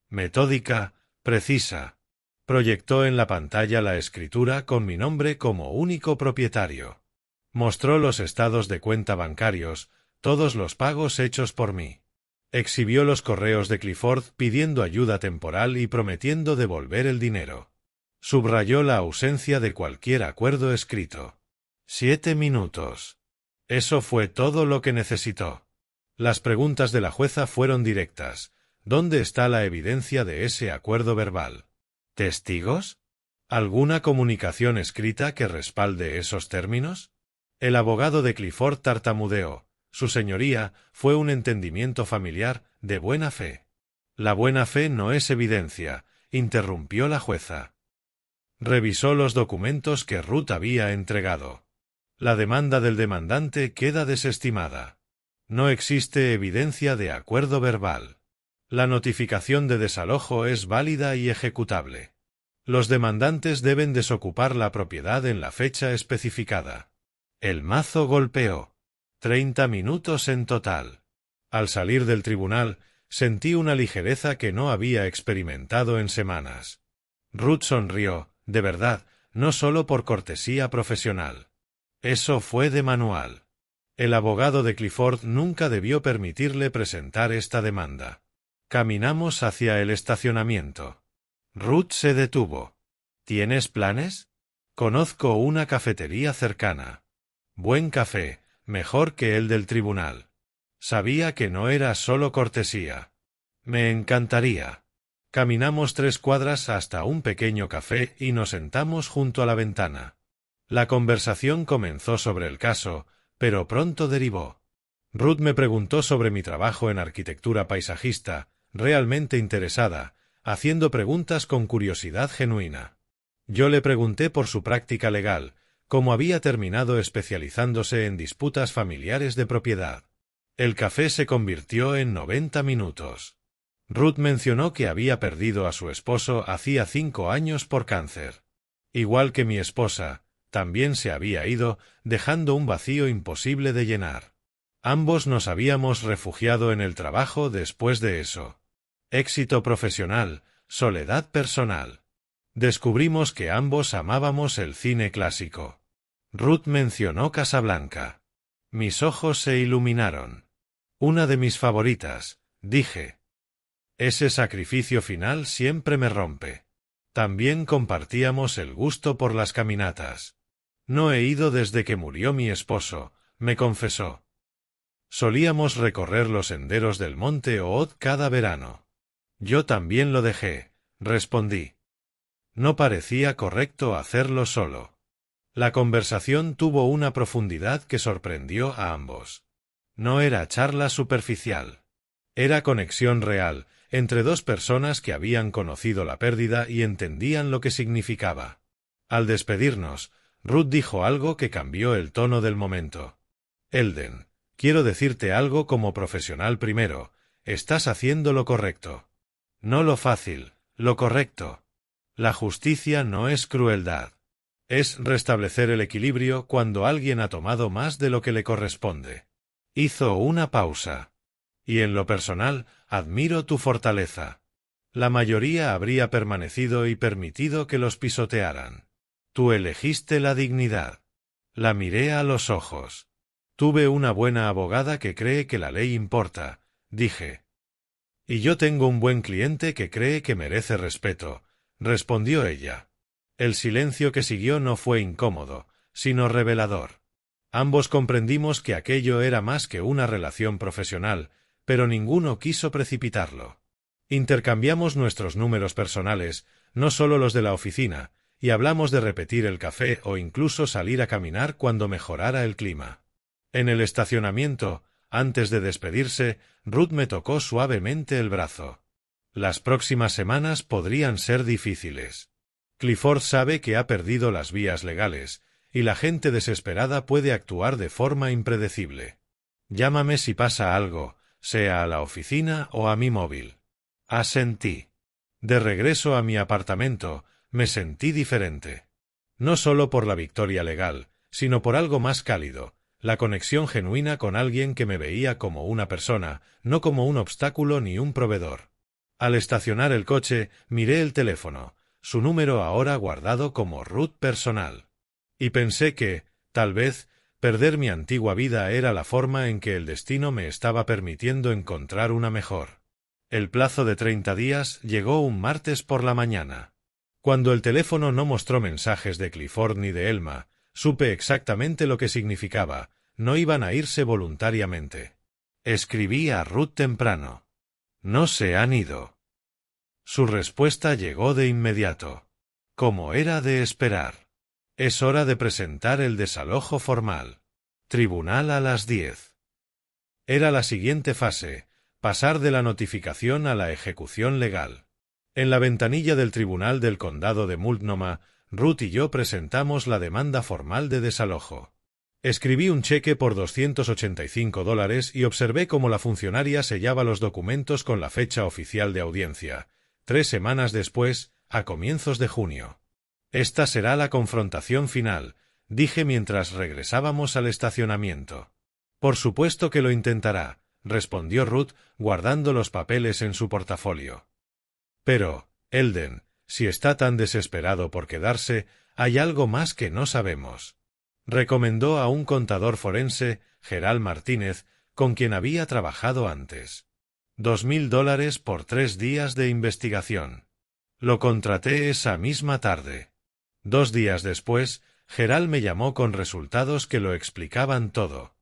Metódica, precisa. Proyectó en la pantalla la escritura con mi nombre como único propietario. Mostró los estados de cuenta bancarios, todos los pagos hechos por mí. Exhibió los correos de Clifford pidiendo ayuda temporal y prometiendo devolver el dinero. Subrayó la ausencia de cualquier acuerdo escrito. 7 minutos. Eso fue todo lo que necesitó. Las preguntas de la jueza fueron directas. ¿Dónde está la evidencia de ese acuerdo verbal? ¿Testigos? ¿Alguna comunicación escrita que respalde esos términos? El abogado de Clifford tartamudeó. Su señoría, fue un entendimiento familiar, de buena fe. La buena fe no es evidencia, interrumpió la jueza. Revisó los documentos que Ruth había entregado. La demanda del demandante queda desestimada. No existe evidencia de acuerdo verbal. La notificación de desalojo es válida y ejecutable. Los demandantes deben desocupar la propiedad en la fecha especificada. El mazo golpeó. 30 minutos en total. Al salir del tribunal, sentí una ligereza que no había experimentado en semanas. Ruth sonrió, de verdad, no solo por cortesía profesional. Eso fue de manual. El abogado de Clifford nunca debió permitirle presentar esta demanda. Caminamos hacia el estacionamiento. Ruth se detuvo. ¿Tienes planes? Conozco una cafetería cercana. Buen café, mejor que el del tribunal. Sabía que no era solo cortesía. Me encantaría. Caminamos 3 cuadras hasta un pequeño café y nos sentamos junto a la ventana. La conversación comenzó sobre el caso, pero pronto derivó. Ruth me preguntó sobre mi trabajo en arquitectura paisajista, realmente interesada, haciendo preguntas con curiosidad genuina. Yo le pregunté por su práctica legal, cómo había terminado especializándose en disputas familiares de propiedad. El café se convirtió en 90 minutos. Ruth mencionó que había perdido a su esposo hacía 5 años por cáncer. Igual que mi esposa, también se había ido, dejando un vacío imposible de llenar. Ambos nos habíamos refugiado en el trabajo después de eso. Éxito profesional, soledad personal. Descubrimos que ambos amábamos el cine clásico. Ruth mencionó Casablanca. Mis ojos se iluminaron. Una de mis favoritas, dije. Ese sacrificio final siempre me rompe. También compartíamos el gusto por las caminatas. No he ido desde que murió mi esposo, me confesó. Solíamos recorrer los senderos del monte Ood cada verano. Yo también lo dejé, respondí. No parecía correcto hacerlo solo. La conversación tuvo una profundidad que sorprendió a ambos. No era charla superficial. Era conexión real, entre 2 personas que habían conocido la pérdida y entendían lo que significaba. Al despedirnos, Ruth dijo algo que cambió el tono del momento. Elden, quiero decirte algo como profesional primero. estás haciendo lo correcto. No lo fácil, lo correcto. La justicia no es crueldad. Es restablecer el equilibrio cuando alguien ha tomado más de lo que le corresponde. Hizo una pausa. Y en lo personal, admiro tu fortaleza. La mayoría habría permanecido y permitido que los pisotearan. Tú elegiste la dignidad. La miré a los ojos. Tuve una buena abogada que cree que la ley importa, dije. Y yo tengo un buen cliente que cree que merece respeto, respondió ella. El silencio que siguió no fue incómodo, sino revelador. Ambos comprendimos que aquello era más que una relación profesional, pero ninguno quiso precipitarlo. Intercambiamos nuestros números personales, no solo los de la oficina, y hablamos de repetir el café o incluso salir a caminar cuando mejorara el clima. En el estacionamiento, antes de despedirse, Ruth me tocó suavemente el brazo. Las próximas semanas podrían ser difíciles. Clifford sabe que ha perdido las vías legales, y la gente desesperada puede actuar de forma impredecible. Llámame si pasa algo, sea a la oficina o a mi móvil. Asentí. De regreso a mi apartamento, me sentí diferente. No solo por la victoria legal, sino por algo más cálido, la conexión genuina con alguien que me veía como una persona, no como un obstáculo ni un proveedor. Al estacionar el coche, miré el teléfono, su número ahora guardado como Ruth personal. Y pensé que, tal vez, perder mi antigua vida era la forma en que el destino me estaba permitiendo encontrar una mejor. El plazo de 30 días llegó un martes por la mañana. Cuando el teléfono no mostró mensajes de Clifford ni de Elma, supe exactamente lo que significaba, no iban a irse voluntariamente. Escribí a Ruth temprano. No se han ido. Su respuesta llegó de inmediato. Como era de esperar. Es hora de presentar el desalojo formal. Tribunal a las 10. Era la siguiente fase, pasar de la notificación a la ejecución legal. En la ventanilla del Tribunal del Condado de Multnomah, Ruth y yo presentamos la demanda formal de desalojo. Escribí un cheque por $285 y observé cómo la funcionaria sellaba los documentos con la fecha oficial de audiencia, 3 semanas después, a comienzos de junio. Esta será la confrontación final, dije mientras regresábamos al estacionamiento. Por supuesto que lo intentará, respondió Ruth, guardando los papeles en su portafolio. Pero, Eldon, si está tan desesperado por quedarse, hay algo más que no sabemos. Recomendó a un contador forense, Gerald Martínez, con quien había trabajado antes. $2,000 por 3 días de investigación. Lo contraté esa misma tarde. 2 días después, Gerald me llamó con resultados que lo explicaban todo.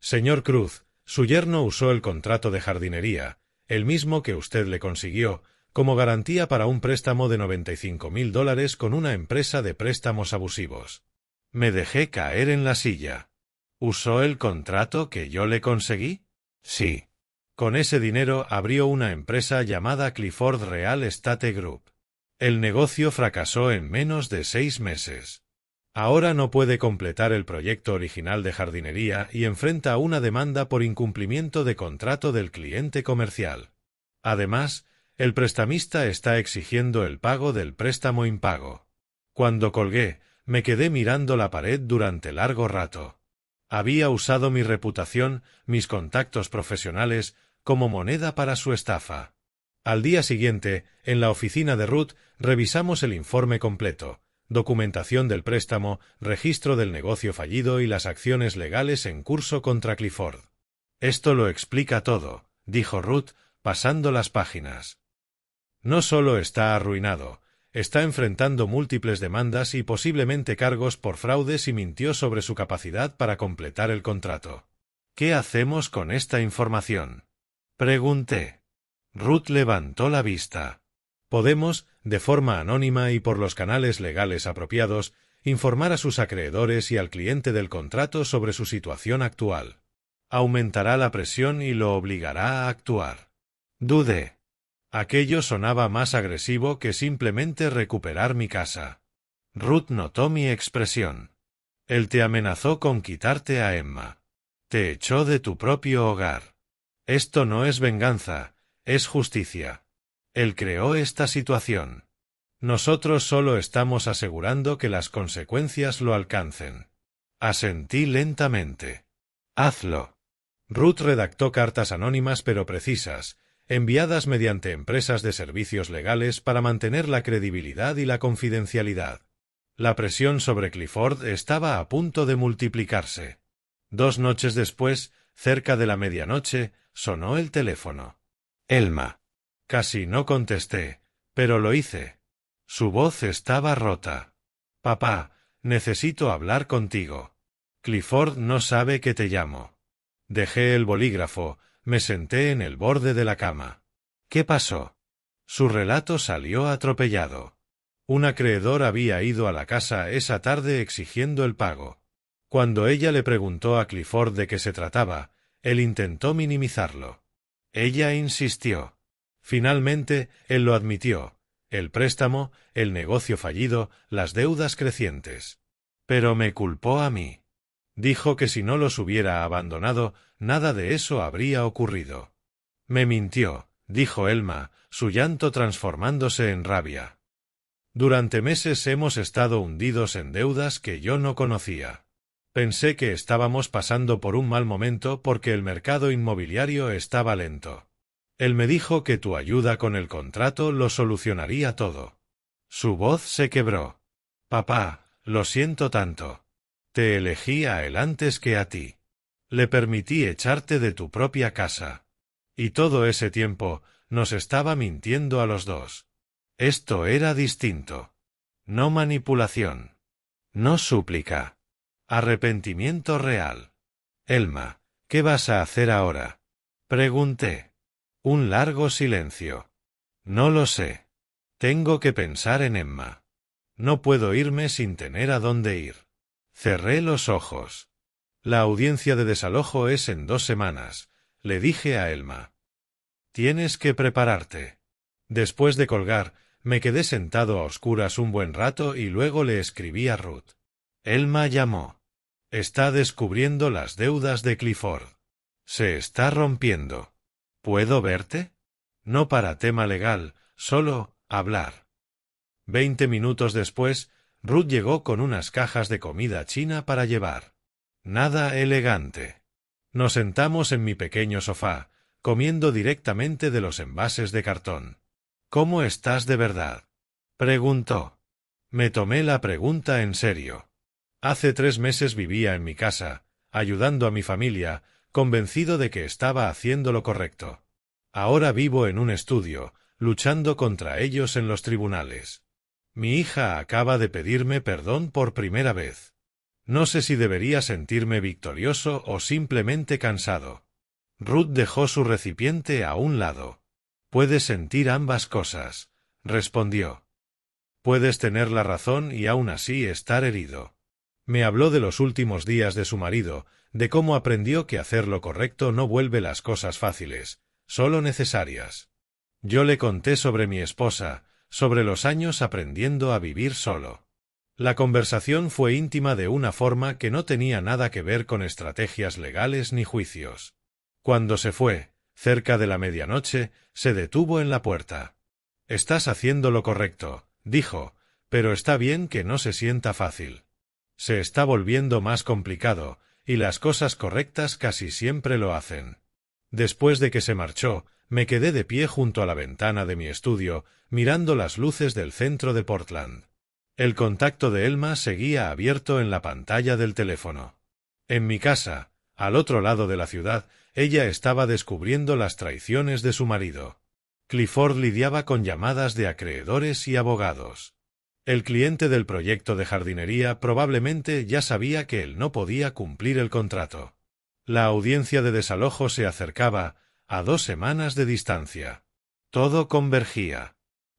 Señor Cruz, su yerno usó el contrato de jardinería, el mismo que usted le consiguió, como garantía para un préstamo de $95,000 con una empresa de préstamos abusivos. Me dejé caer en la silla. ¿Usó el contrato que yo le conseguí? Sí. Con ese dinero abrió una empresa llamada Clifford Real Estate Group. El negocio fracasó en menos de 6 meses. Ahora no puede completar el proyecto original de jardinería y enfrenta una demanda por incumplimiento de contrato del cliente comercial. Además, el prestamista está exigiendo el pago del préstamo impago. Cuando colgué, me quedé mirando la pared durante largo rato. Había usado mi reputación, mis contactos profesionales, como moneda para su estafa. Al día siguiente, en la oficina de Ruth, revisamos el informe completo, documentación del préstamo, registro del negocio fallido y las acciones legales en curso contra Clifford. Esto lo explica todo, dijo Ruth, pasando las páginas. No solo está arruinado, está enfrentando múltiples demandas y posiblemente cargos por fraude si mintió sobre su capacidad para completar el contrato. ¿Qué hacemos con esta información? Pregunté. Ruth levantó la vista. Podemos, de forma anónima y por los canales legales apropiados, informar a sus acreedores y al cliente del contrato sobre su situación actual. Aumentará la presión y lo obligará a actuar. Dudé. Aquello sonaba más agresivo que simplemente recuperar mi casa. Ruth notó mi expresión. Él te amenazó con quitarte a Emma. Te echó de tu propio hogar. Esto no es venganza, es justicia. Él creó esta situación. Nosotros solo estamos asegurando que las consecuencias lo alcancen. Asentí lentamente. Hazlo. Ruth redactó cartas anónimas pero precisas, enviadas mediante empresas de servicios legales para mantener la credibilidad y la confidencialidad. La presión sobre Clifford estaba a punto de multiplicarse. 2 noches después, cerca de la medianoche, sonó el teléfono. Elma. Casi no contesté, pero lo hice. Su voz estaba rota. Papá, necesito hablar contigo. Clifford no sabe que te llamo. Dejé el bolígrafo, me senté en el borde de la cama. ¿Qué pasó? Su relato salió atropellado. Un acreedor había ido a la casa esa tarde exigiendo el pago. Cuando ella le preguntó a Clifford de qué se trataba, él intentó minimizarlo. Ella insistió. Finalmente, él lo admitió. El préstamo, el negocio fallido, las deudas crecientes. Pero me culpó a mí. Dijo que si no los hubiera abandonado, nada de eso habría ocurrido. Me mintió, dijo Elma, su llanto transformándose en rabia. Durante meses hemos estado hundidos en deudas que yo no conocía. Pensé que estábamos pasando por un mal momento porque el mercado inmobiliario estaba lento. Él me dijo que tu ayuda con el contrato lo solucionaría todo. Su voz se quebró. Papá, lo siento tanto. Te elegí a él antes que a ti. Le permití echarte de tu propia casa. Y todo ese tiempo nos estaba mintiendo a los dos. Esto era distinto. No manipulación. No súplica. Arrepentimiento real. Elma, ¿qué vas a hacer ahora? Pregunté. Un largo silencio. No lo sé. Tengo que pensar en Emma. No puedo irme sin tener a dónde ir. Cerré los ojos. La audiencia de desalojo es en 2 semanas, le dije a Elma. Tienes que prepararte. Después de colgar, me quedé sentado a oscuras un buen rato y luego le escribí a Ruth. Elma llamó. Está descubriendo las deudas de Clifford. Se está rompiendo. ¿Puedo verte? No para tema legal, solo hablar. 20 minutos después, Ruth llegó con unas cajas de comida china para llevar. Nada elegante. Nos sentamos en mi pequeño sofá, comiendo directamente de los envases de cartón. ¿Cómo estás de verdad? Preguntó. Me tomé la pregunta en serio. Hace 3 meses vivía en mi casa, ayudando a mi familia, convencido de que estaba haciendo lo correcto. Ahora vivo en un estudio, luchando contra ellos en los tribunales. Mi hija acaba de pedirme perdón por primera vez. No sé si debería sentirme victorioso o simplemente cansado. Ruth dejó su recipiente a un lado. Puedes sentir ambas cosas, respondió. Puedes tener la razón y aún así estar herido. Me habló de los últimos días de su marido, de cómo aprendió que hacer lo correcto no vuelve las cosas fáciles, solo necesarias. Yo le conté sobre mi esposa, sobre los años aprendiendo a vivir solo. La conversación fue íntima de una forma que no tenía nada que ver con estrategias legales ni juicios. Cuando se fue, cerca de la medianoche, se detuvo en la puerta. Estás haciendo lo correcto, dijo, pero está bien que no se sienta fácil. Se está volviendo más complicado, y las cosas correctas casi siempre lo hacen. Después de que se marchó, me quedé de pie junto a la ventana de mi estudio, mirando las luces del centro de Portland. El contacto de Elma seguía abierto en la pantalla del teléfono. En mi casa, al otro lado de la ciudad, ella estaba descubriendo las traiciones de su marido. Clifford lidiaba con llamadas de acreedores y abogados. El cliente del proyecto de jardinería probablemente ya sabía que él no podía cumplir el contrato. La audiencia de desalojo se acercaba, a 2 semanas de distancia. Todo convergía.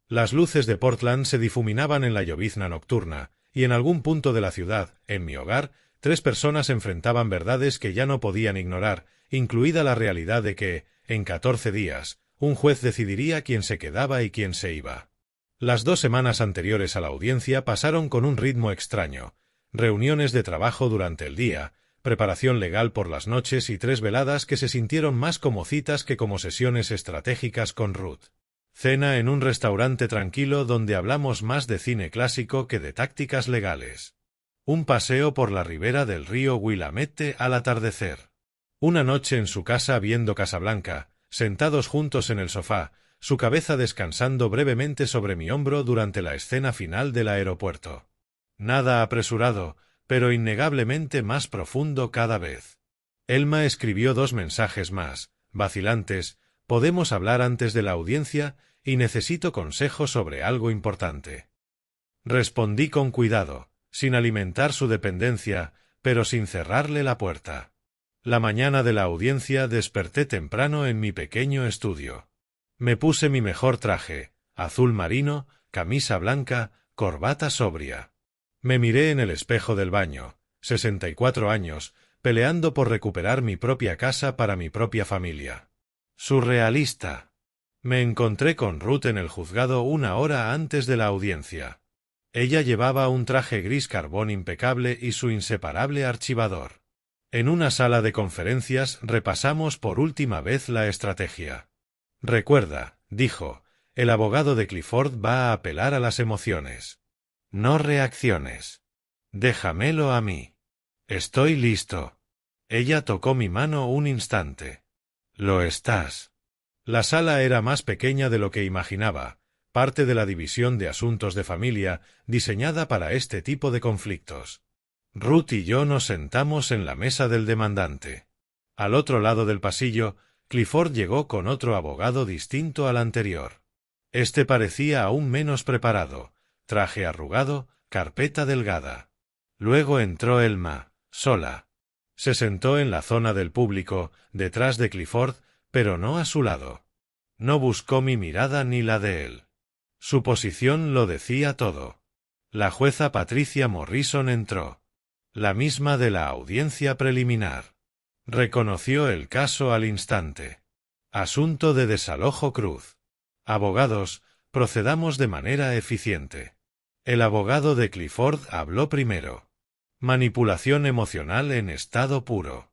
Las luces de Portland se difuminaban en la llovizna nocturna, y en algún punto de la ciudad, en mi hogar, 3 personas enfrentaban verdades que ya no podían ignorar, incluida la realidad de que, en 14 días, un juez decidiría quién se quedaba y quién se iba. Las 2 semanas anteriores a la audiencia pasaron con un ritmo extraño, reuniones de trabajo durante el día, preparación legal por las noches y 3 veladas que se sintieron más como citas que como sesiones estratégicas con Ruth. Cena en un restaurante tranquilo donde hablamos más de cine clásico que de tácticas legales. Un paseo por la ribera del río Willamette al atardecer. Una noche en su casa viendo Casablanca, sentados juntos en el sofá, su cabeza descansando brevemente sobre mi hombro durante la escena final del aeropuerto. Nada apresurado, pero innegablemente más profundo cada vez. Elma escribió 2 mensajes más, vacilantes: podemos hablar antes de la audiencia y necesito consejo sobre algo importante. Respondí con cuidado, sin alimentar su dependencia, pero sin cerrarle la puerta. La mañana de la audiencia desperté temprano en mi pequeño estudio. Me puse mi mejor traje, azul marino, camisa blanca, corbata sobria. Me miré en el espejo del baño, 64 años, peleando por recuperar mi propia casa para mi propia familia. Surrealista. Me encontré con Ruth en el juzgado 1 hora antes de la audiencia. Ella llevaba un traje gris carbón impecable y su inseparable archivador. En una sala de conferencias repasamos por última vez la estrategia. Recuerda, dijo, el abogado de Clifford va a apelar a las emociones. No reacciones. Déjamelo a mí. Estoy listo. Ella tocó mi mano un instante. Lo estás. La sala era más pequeña de lo que imaginaba, parte de la división de asuntos de familia diseñada para este tipo de conflictos. Ruth y yo nos sentamos en la mesa del demandante. Al otro lado del pasillo, Clifford llegó con otro abogado distinto al anterior. Este parecía aún menos preparado, traje arrugado, carpeta delgada. Luego entró Elma, sola. Se sentó en la zona del público, detrás de Clifford, pero no a su lado. No buscó mi mirada ni la de él. Su posición lo decía todo. La jueza Patricia Morrison entró. La misma de la audiencia preliminar. Reconoció el caso al instante. Asunto de desalojo Cruz. Abogados, procedamos de manera eficiente. El abogado de Clifford habló primero. Manipulación emocional en estado puro.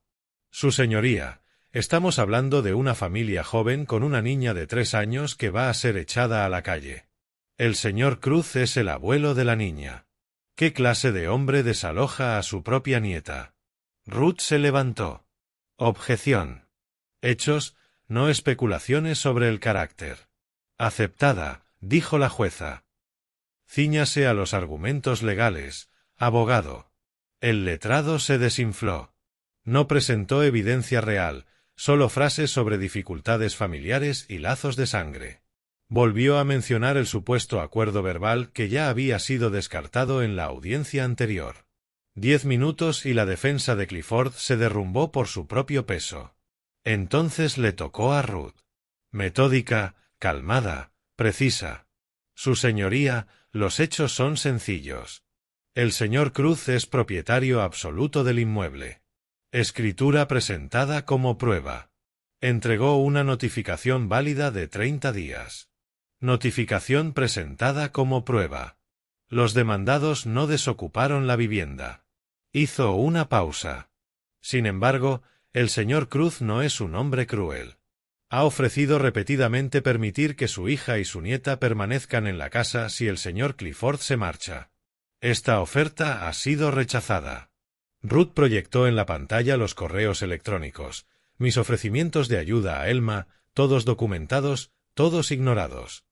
Su señoría, estamos hablando de una familia joven con una niña de 3 años que va a ser echada a la calle. El señor Cruz es el abuelo de la niña. ¿Qué clase de hombre desaloja a su propia nieta? Ruth se levantó. Objeción. Hechos, no especulaciones sobre el carácter. Aceptada, dijo la jueza. Cíñase a los argumentos legales, abogado. El letrado se desinfló. No presentó evidencia real, solo frases sobre dificultades familiares y lazos de sangre. Volvió a mencionar el supuesto acuerdo verbal que ya había sido descartado en la audiencia anterior. 10 minutos y la defensa de Clifford se derrumbó por su propio peso. Entonces le tocó a Ruth. Metódica, calmada, precisa. Su señoría, los hechos son sencillos. El señor Cruz es propietario absoluto del inmueble. Escritura presentada como prueba. Entregó una notificación válida de 30 días. Notificación presentada como prueba. Los demandados no desocuparon la vivienda. Hizo una pausa. Sin embargo, el señor Cruz no es un hombre cruel. Ha ofrecido repetidamente permitir que su hija y su nieta permanezcan en la casa si el señor Clifford se marcha. Esta oferta ha sido rechazada. Ruth proyectó en la pantalla los correos electrónicos, mis ofrecimientos de ayuda a Elma, todos documentados, todos ignorados.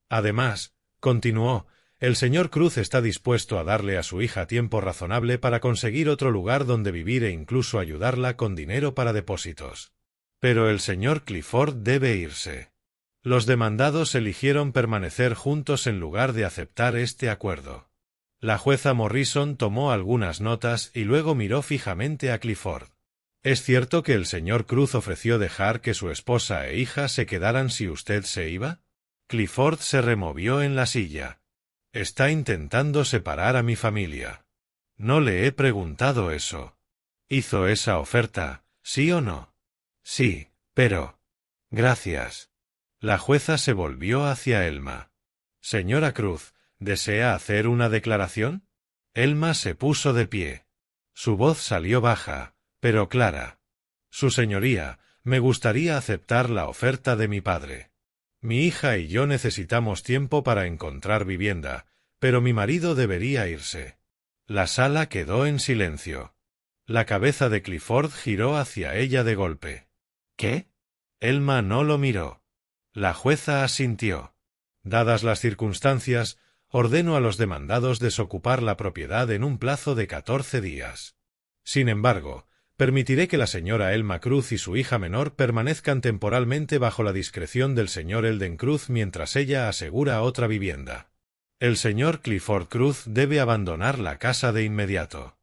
Además, continuó, el señor Cruz está dispuesto a darle a su hija tiempo razonable para conseguir otro lugar donde vivir e incluso ayudarla con dinero para depósitos. Pero el señor Clifford debe irse. Los demandados eligieron permanecer juntos en lugar de aceptar este acuerdo. La jueza Morrison tomó algunas notas y luego miró fijamente a Clifford. ¿Es cierto que el señor Cruz ofreció dejar que su esposa e hija se quedaran si usted se iba? Clifford se removió en la silla. Está intentando separar a mi familia. No le he preguntado eso. ¿Hizo esa oferta, sí o no? Sí, pero... Gracias. La jueza se volvió hacia Elma. Señora Cruz, ¿desea hacer una declaración? Elma se puso de pie. Su voz salió baja, Pero Clara. Su señoría, me gustaría aceptar la oferta de mi padre. Mi hija y yo necesitamos tiempo para encontrar vivienda, pero mi marido debería irse. La sala quedó en silencio. La cabeza de Clifford giró hacia ella de golpe. ¿Qué? Elma no lo miró. La jueza asintió. Dadas las circunstancias, ordeno a los demandados desocupar la propiedad en un plazo de 14 días. Sin embargo, permitiré que la señora Elma Cruz y su hija menor permanezcan temporalmente bajo la discreción del señor Eldon Cruz mientras ella asegura otra vivienda. El señor Clifford Cruz debe abandonar la casa de inmediato.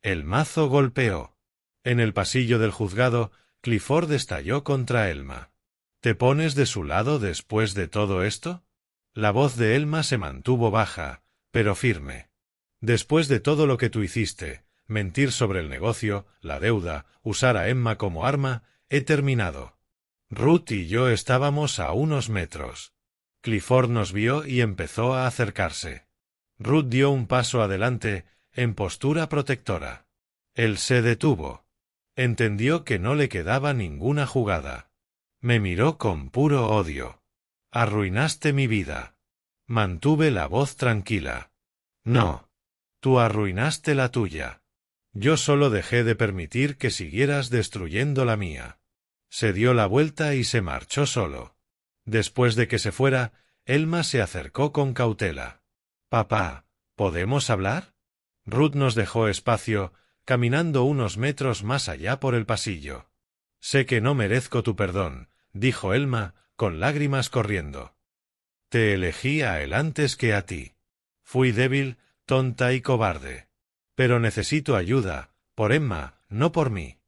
El mazo golpeó. En el pasillo del juzgado, Clifford estalló contra Elma. ¿Te pones de su lado después de todo esto? La voz de Elma se mantuvo baja, pero firme. Después de todo lo que tú hiciste, mentir sobre el negocio, la deuda, usar a Emma como arma, he terminado. Ruth y yo estábamos a unos metros. Clifford nos vio y empezó a acercarse. Ruth dio un paso adelante, en postura protectora. Él se detuvo. Entendió que no le quedaba ninguna jugada. Me miró con puro odio. Arruinaste mi vida. Mantuve la voz tranquila. No. Tú arruinaste la tuya. Yo solo dejé de permitir que siguieras destruyendo la mía. Se dio la vuelta y se marchó solo. Después de que se fuera, Elma se acercó con cautela. Papá, ¿podemos hablar? Ruth nos dejó espacio, caminando unos metros más allá por el pasillo. Sé que no merezco tu perdón, dijo Elma, con lágrimas corriendo. Te elegí a él antes que a ti. Fui débil, tonta y cobarde. Pero necesito ayuda, por Emma, no por mí.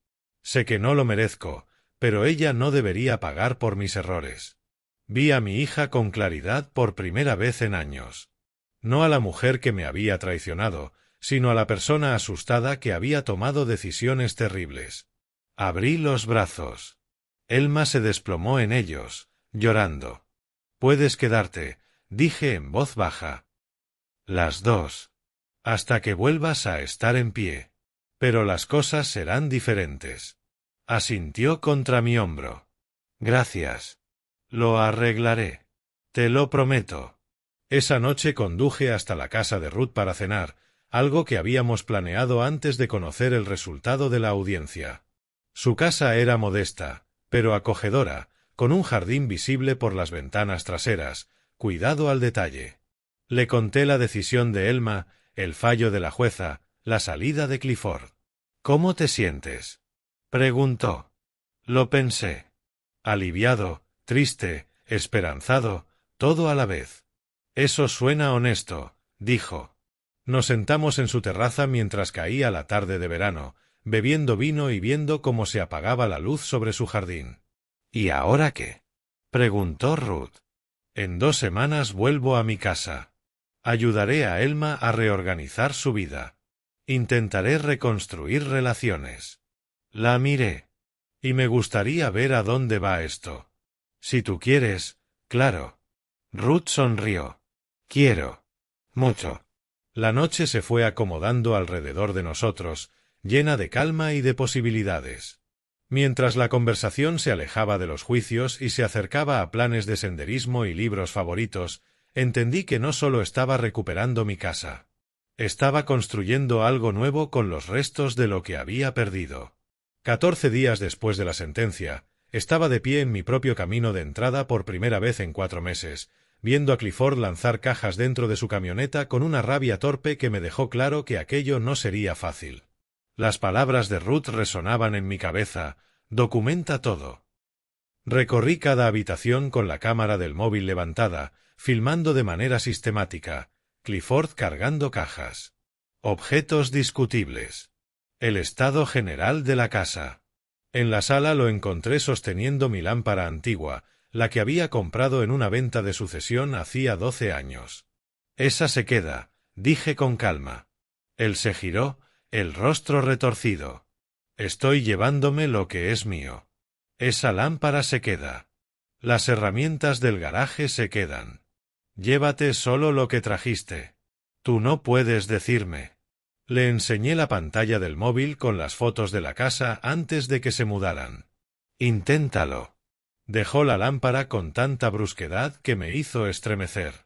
Sé que no lo merezco, pero ella no debería pagar por mis errores. Vi a mi hija con claridad por primera vez en años. No a la mujer que me había traicionado, sino a la persona asustada que había tomado decisiones terribles. Abrí los brazos. Elma se desplomó en ellos, llorando. Puedes quedarte, dije en voz baja. Las dos. Hasta que vuelvas a estar en pie. Pero las cosas serán diferentes. Asintió contra mi hombro. Gracias. Lo arreglaré. Te lo prometo. Esa noche conduje hasta la casa de Ruth para cenar, algo que habíamos planeado antes de conocer el resultado de la audiencia. Su casa era modesta, pero acogedora, con un jardín visible por las ventanas traseras, cuidado al detalle. Le conté la decisión de Elma, el fallo de la jueza, la salida de Clifford. ¿Cómo te sientes? Preguntó. Lo pensé. Aliviado, triste, esperanzado, todo a la vez. Eso suena honesto, dijo. Nos sentamos en su terraza mientras caía la tarde de verano, bebiendo vino y viendo cómo se apagaba la luz sobre su jardín. ¿Y ahora qué? Preguntó Ruth. En 2 semanas vuelvo a mi casa. Ayudaré a Elma a reorganizar su vida. Intentaré reconstruir relaciones. La miré. Y me gustaría ver a dónde va esto. Si tú quieres, claro. Ruth sonrió. Quiero. Mucho. La noche se fue acomodando alrededor de nosotros, llena de calma y de posibilidades. Mientras la conversación se alejaba de los juicios y se acercaba a planes de senderismo y libros favoritos, entendí que no solo estaba recuperando mi casa. Estaba construyendo algo nuevo con los restos de lo que había perdido. 14 días después de la sentencia, estaba de pie en mi propio camino de entrada por primera vez en 4 meses, viendo a Clifford lanzar cajas dentro de su camioneta con una rabia torpe que me dejó claro que aquello no sería fácil. Las palabras de Ruth resonaban en mi cabeza: documenta todo. Recorrí cada habitación con la cámara del móvil levantada, filmando de manera sistemática. Clifford cargando cajas. Objetos discutibles. El estado general de la casa. En la sala lo encontré sosteniendo mi lámpara antigua, la que había comprado en una venta de sucesión hacía 12 años. Esa se queda, dije con calma. Él se giró, el rostro retorcido. Estoy llevándome lo que es mío. Esa lámpara se queda. Las herramientas del garaje se quedan. Llévate solo lo que trajiste. Tú no puedes decirme. Le enseñé la pantalla del móvil con las fotos de la casa antes de que se mudaran. Inténtalo. Dejó la lámpara con tanta brusquedad que me hizo estremecer.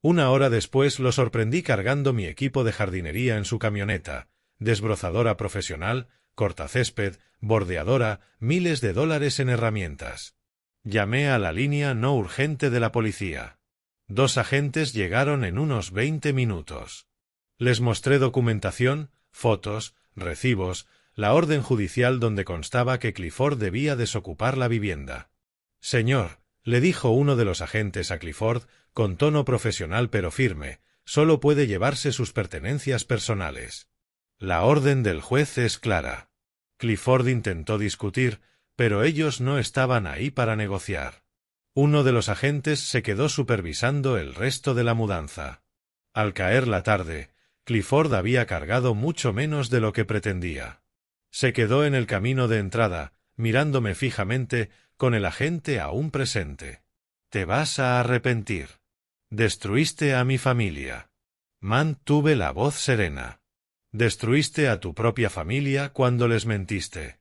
Una hora después lo sorprendí cargando mi equipo de jardinería en su camioneta, desbrozadora profesional, cortacésped, bordeadora, miles de dólares en herramientas. Llamé a la línea no urgente de la policía. 2 agentes llegaron en unos 20 minutos. Les mostré documentación, fotos, recibos, la orden judicial donde constaba que Clifford debía desocupar la vivienda. Señor, le dijo uno de los agentes a Clifford, con tono profesional pero firme, solo puede llevarse sus pertenencias personales. La orden del juez es clara. Clifford intentó discutir, pero ellos no estaban ahí para negociar. Uno de los agentes se quedó supervisando el resto de la mudanza. Al caer la tarde, Clifford había cargado mucho menos de lo que pretendía. Se quedó en el camino de entrada, mirándome fijamente, con el agente aún presente. Te vas a arrepentir. Destruiste a mi familia. Mantuve la voz serena. Destruiste a tu propia familia cuando les mentiste.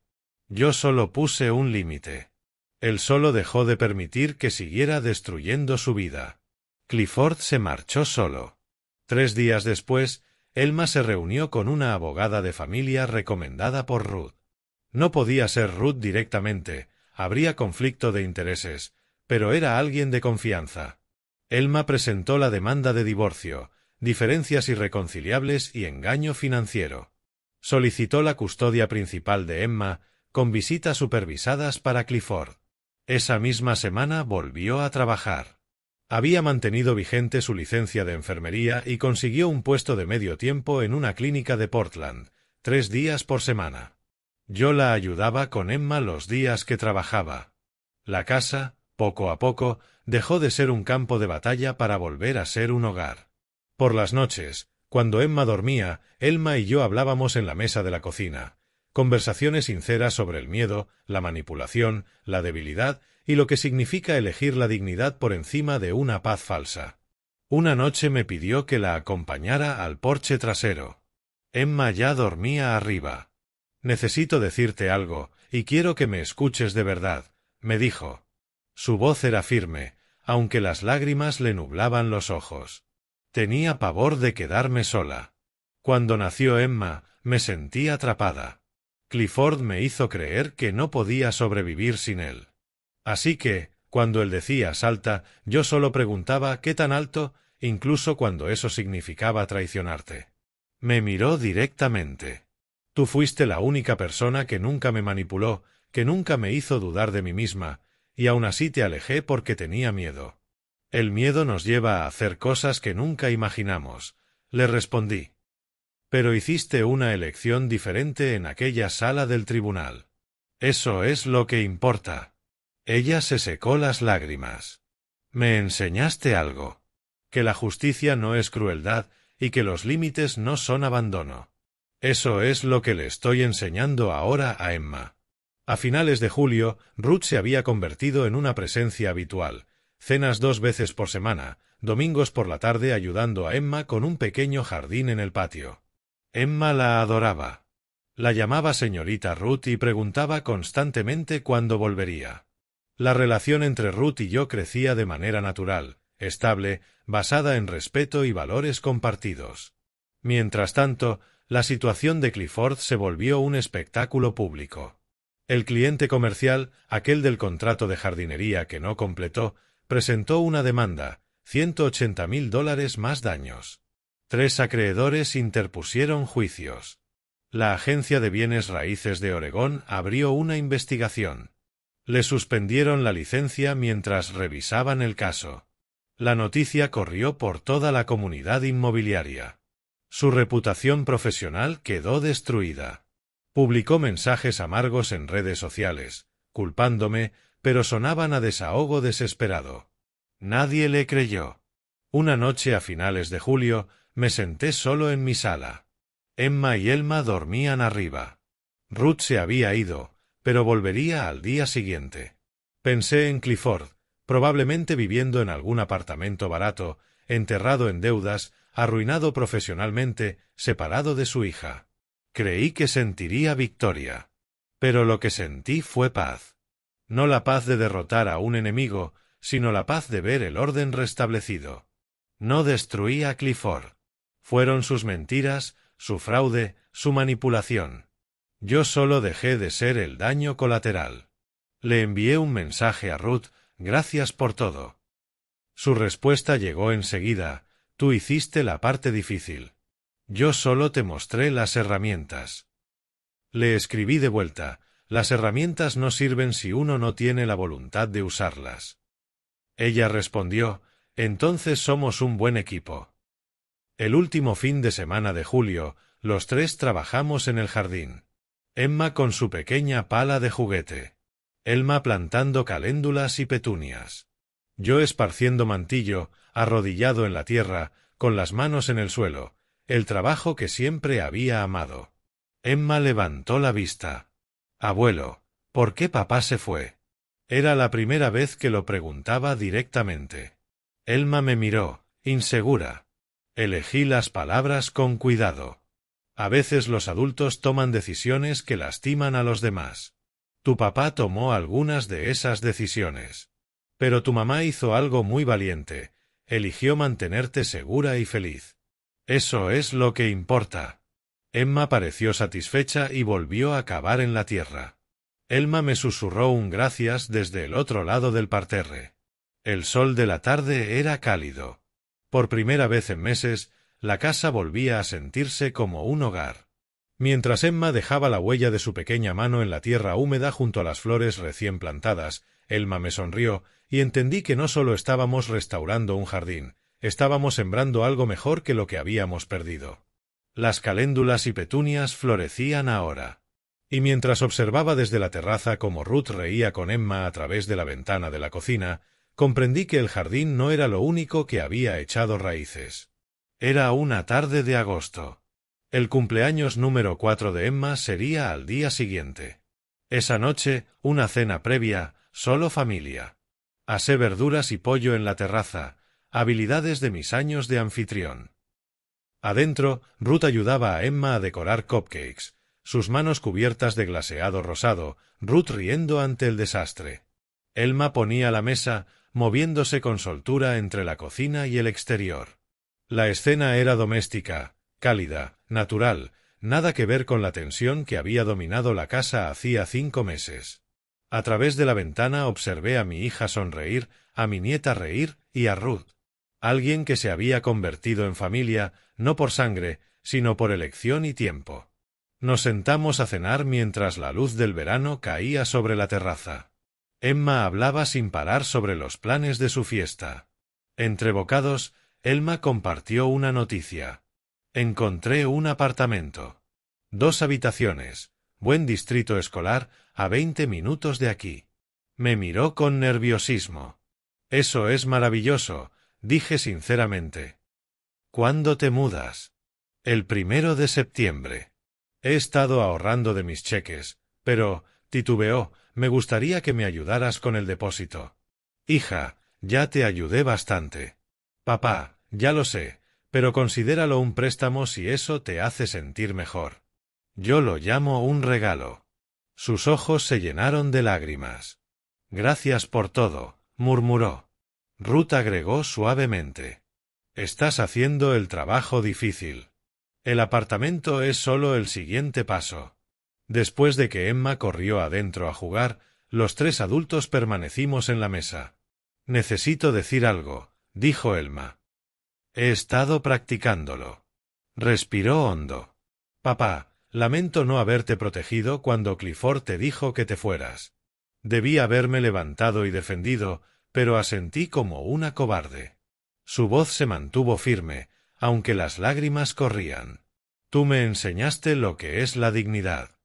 Yo solo puse un límite. Él solo dejó de permitir que siguiera destruyendo su vida. Clifford se marchó solo. 3 días después, Elma se reunió con una abogada de familia recomendada por Ruth. No podía ser Ruth directamente, habría conflicto de intereses, pero era alguien de confianza. Elma presentó la demanda de divorcio, diferencias irreconciliables y engaño financiero. Solicitó la custodia principal de Emma, con visitas supervisadas para Clifford. Esa misma semana volvió a trabajar. Había mantenido vigente su licencia de enfermería y consiguió un puesto de medio tiempo en una clínica de Portland, 3 días por semana. Yo la ayudaba con Emma los días que trabajaba. La casa, poco a poco, dejó de ser un campo de batalla para volver a ser un hogar. Por las noches, cuando Emma dormía, Elma y yo hablábamos en la mesa de la cocina. Conversaciones sinceras sobre el miedo, la manipulación, la debilidad y lo que significa elegir la dignidad por encima de una paz falsa. Una noche me pidió que la acompañara al porche trasero. Emma ya dormía arriba. Necesito decirte algo, y quiero que me escuches de verdad, me dijo. Su voz era firme, aunque las lágrimas le nublaban los ojos. Tenía pavor de quedarme sola. Cuando nació Emma, me sentí atrapada. Clifford me hizo creer que no podía sobrevivir sin él. Así que, cuando él decía salta, yo solo preguntaba ¿qué tan alto?, incluso cuando eso significaba traicionarte. Me miró directamente. Tú fuiste la única persona que nunca me manipuló, que nunca me hizo dudar de mí misma, y aún así te alejé porque tenía miedo. El miedo nos lleva a hacer cosas que nunca imaginamos, le respondí. Pero hiciste una elección diferente en aquella sala del tribunal. Eso es lo que importa. Ella se secó las lágrimas. Me enseñaste algo. Que la justicia no es crueldad y que los límites no son abandono. Eso es lo que le estoy enseñando ahora a Emma. A finales de julio, Ruth se había convertido en una presencia habitual. Cenas 2 veces por semana, domingos por la tarde ayudando a Emma con un pequeño jardín en el patio. Emma la adoraba. La llamaba señorita Ruth y preguntaba constantemente cuándo volvería. La relación entre Ruth y yo crecía de manera natural, estable, basada en respeto y valores compartidos. Mientras tanto, la situación de Clifford se volvió un espectáculo público. El cliente comercial, aquel del contrato de jardinería que no completó, presentó una demanda, $180,000 más daños. 3 acreedores interpusieron juicios. La Agencia de Bienes Raíces de Oregón abrió una investigación. Le suspendieron la licencia mientras revisaban el caso. La noticia corrió por toda la comunidad inmobiliaria. Su reputación profesional quedó destruida. Publicó mensajes amargos en redes sociales, culpándome, pero sonaban a desahogo desesperado. Nadie le creyó. Una noche a finales de julio, me senté solo en mi sala. Emma y Elma dormían arriba. Ruth se había ido, pero volvería al día siguiente. Pensé en Clifford, probablemente viviendo en algún apartamento barato, enterrado en deudas, arruinado profesionalmente, separado de su hija. Creí que sentiría victoria. Pero lo que sentí fue paz. No la paz de derrotar a un enemigo, sino la paz de ver el orden restablecido. No destruí a Clifford. Fueron sus mentiras, su fraude, su manipulación. Yo solo dejé de ser el daño colateral. Le envié un mensaje a Ruth: gracias por todo. Su respuesta llegó enseguida: tú hiciste la parte difícil. Yo solo te mostré las herramientas. Le escribí de vuelta: las herramientas no sirven si uno no tiene la voluntad de usarlas. Ella respondió: entonces somos un buen equipo. El último fin de semana de julio, los tres trabajamos en el jardín. Emma con su pequeña pala de juguete. Elma plantando caléndulas y petunias. Yo esparciendo mantillo, arrodillado en la tierra, con las manos en el suelo, el trabajo que siempre había amado. Emma levantó la vista. Abuelo, ¿por qué papá se fue? Era la primera vez que lo preguntaba directamente. Elma me miró, insegura. Elegí las palabras con cuidado. A veces los adultos toman decisiones que lastiman a los demás. Tu papá tomó algunas de esas decisiones. Pero tu mamá hizo algo muy valiente, eligió mantenerte segura y feliz. Eso es lo que importa. Emma pareció satisfecha y volvió a cavar en la tierra. Elma me susurró un gracias desde el otro lado del parterre. El sol de la tarde era cálido. Por primera vez en meses, la casa volvía a sentirse como un hogar. Mientras Emma dejaba la huella de su pequeña mano en la tierra húmeda junto a las flores recién plantadas, Elma me sonrió y entendí que no solo estábamos restaurando un jardín, estábamos sembrando algo mejor que lo que habíamos perdido. Las caléndulas y petunias florecían ahora. Y mientras observaba desde la terraza cómo Ruth reía con Emma a través de la ventana de la cocina, comprendí que el jardín no era lo único que había echado raíces. Era una tarde de agosto. El cumpleaños número 4 de Emma sería al día siguiente. Esa noche, una cena previa, solo familia. Asé verduras y pollo en la terraza, habilidades de mis años de anfitrión. Adentro, Ruth ayudaba a Emma a decorar cupcakes, sus manos cubiertas de glaseado rosado, Ruth riendo ante el desastre. Elma ponía la mesa, moviéndose con soltura entre la cocina y el exterior. La escena era doméstica, cálida, natural, nada que ver con la tensión que había dominado la casa hacía 5 meses. A través de la ventana observé a mi hija sonreír, a mi nieta reír y a Ruth. Alguien que se había convertido en familia, no por sangre, sino por elección y tiempo. Nos sentamos a cenar mientras la luz del verano caía sobre la terraza. Emma hablaba sin parar sobre los planes de su fiesta. Entre bocados, Elma compartió una noticia. Encontré un apartamento. 2 habitaciones, buen distrito escolar, a 20 minutos de aquí. Me miró con nerviosismo. Eso es maravilloso, dije sinceramente. ¿Cuándo te mudas? El 1 de septiembre. He estado ahorrando de mis cheques, pero, titubeó, me gustaría que me ayudaras con el depósito. Hija, ya te ayudé bastante. Papá, ya lo sé, pero considéralo un préstamo si eso te hace sentir mejor. Yo lo llamo un regalo. Sus ojos se llenaron de lágrimas. Gracias por todo, murmuró. Ruth agregó suavemente. Estás haciendo el trabajo difícil. El apartamento es solo el siguiente paso. Después de que Emma corrió adentro a jugar, los 3 adultos permanecimos en la mesa. Necesito decir algo, dijo Elma. He estado practicándolo. Respiró hondo. Papá, lamento no haberte protegido cuando Clifford te dijo que te fueras. Debí haberme levantado y defendido, pero asentí como una cobarde. Su voz se mantuvo firme, aunque las lágrimas corrían. Tú me enseñaste lo que es la dignidad.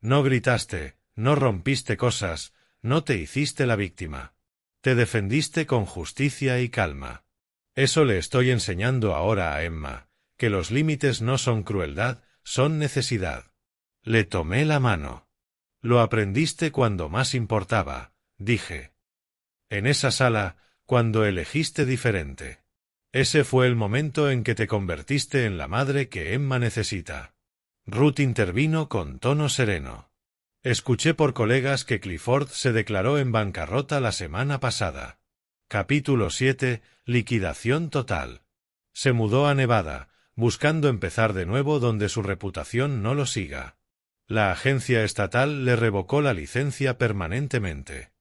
No gritaste, no rompiste cosas, no te hiciste la víctima. Te defendiste con justicia y calma. Eso le estoy enseñando ahora a Emma, que los límites no son crueldad, son necesidad. Le tomé la mano. Lo aprendiste cuando más importaba, dije. En esa sala, cuando elegiste diferente. Ese fue el momento en que te convertiste en la madre que Emma necesita. Ruth intervino con tono sereno. Escuché por colegas que Clifford se declaró en bancarrota la semana pasada. Capítulo 7. Liquidación total. Se mudó a Nevada, buscando empezar de nuevo donde su reputación no lo siga. La agencia estatal le revocó la licencia permanentemente.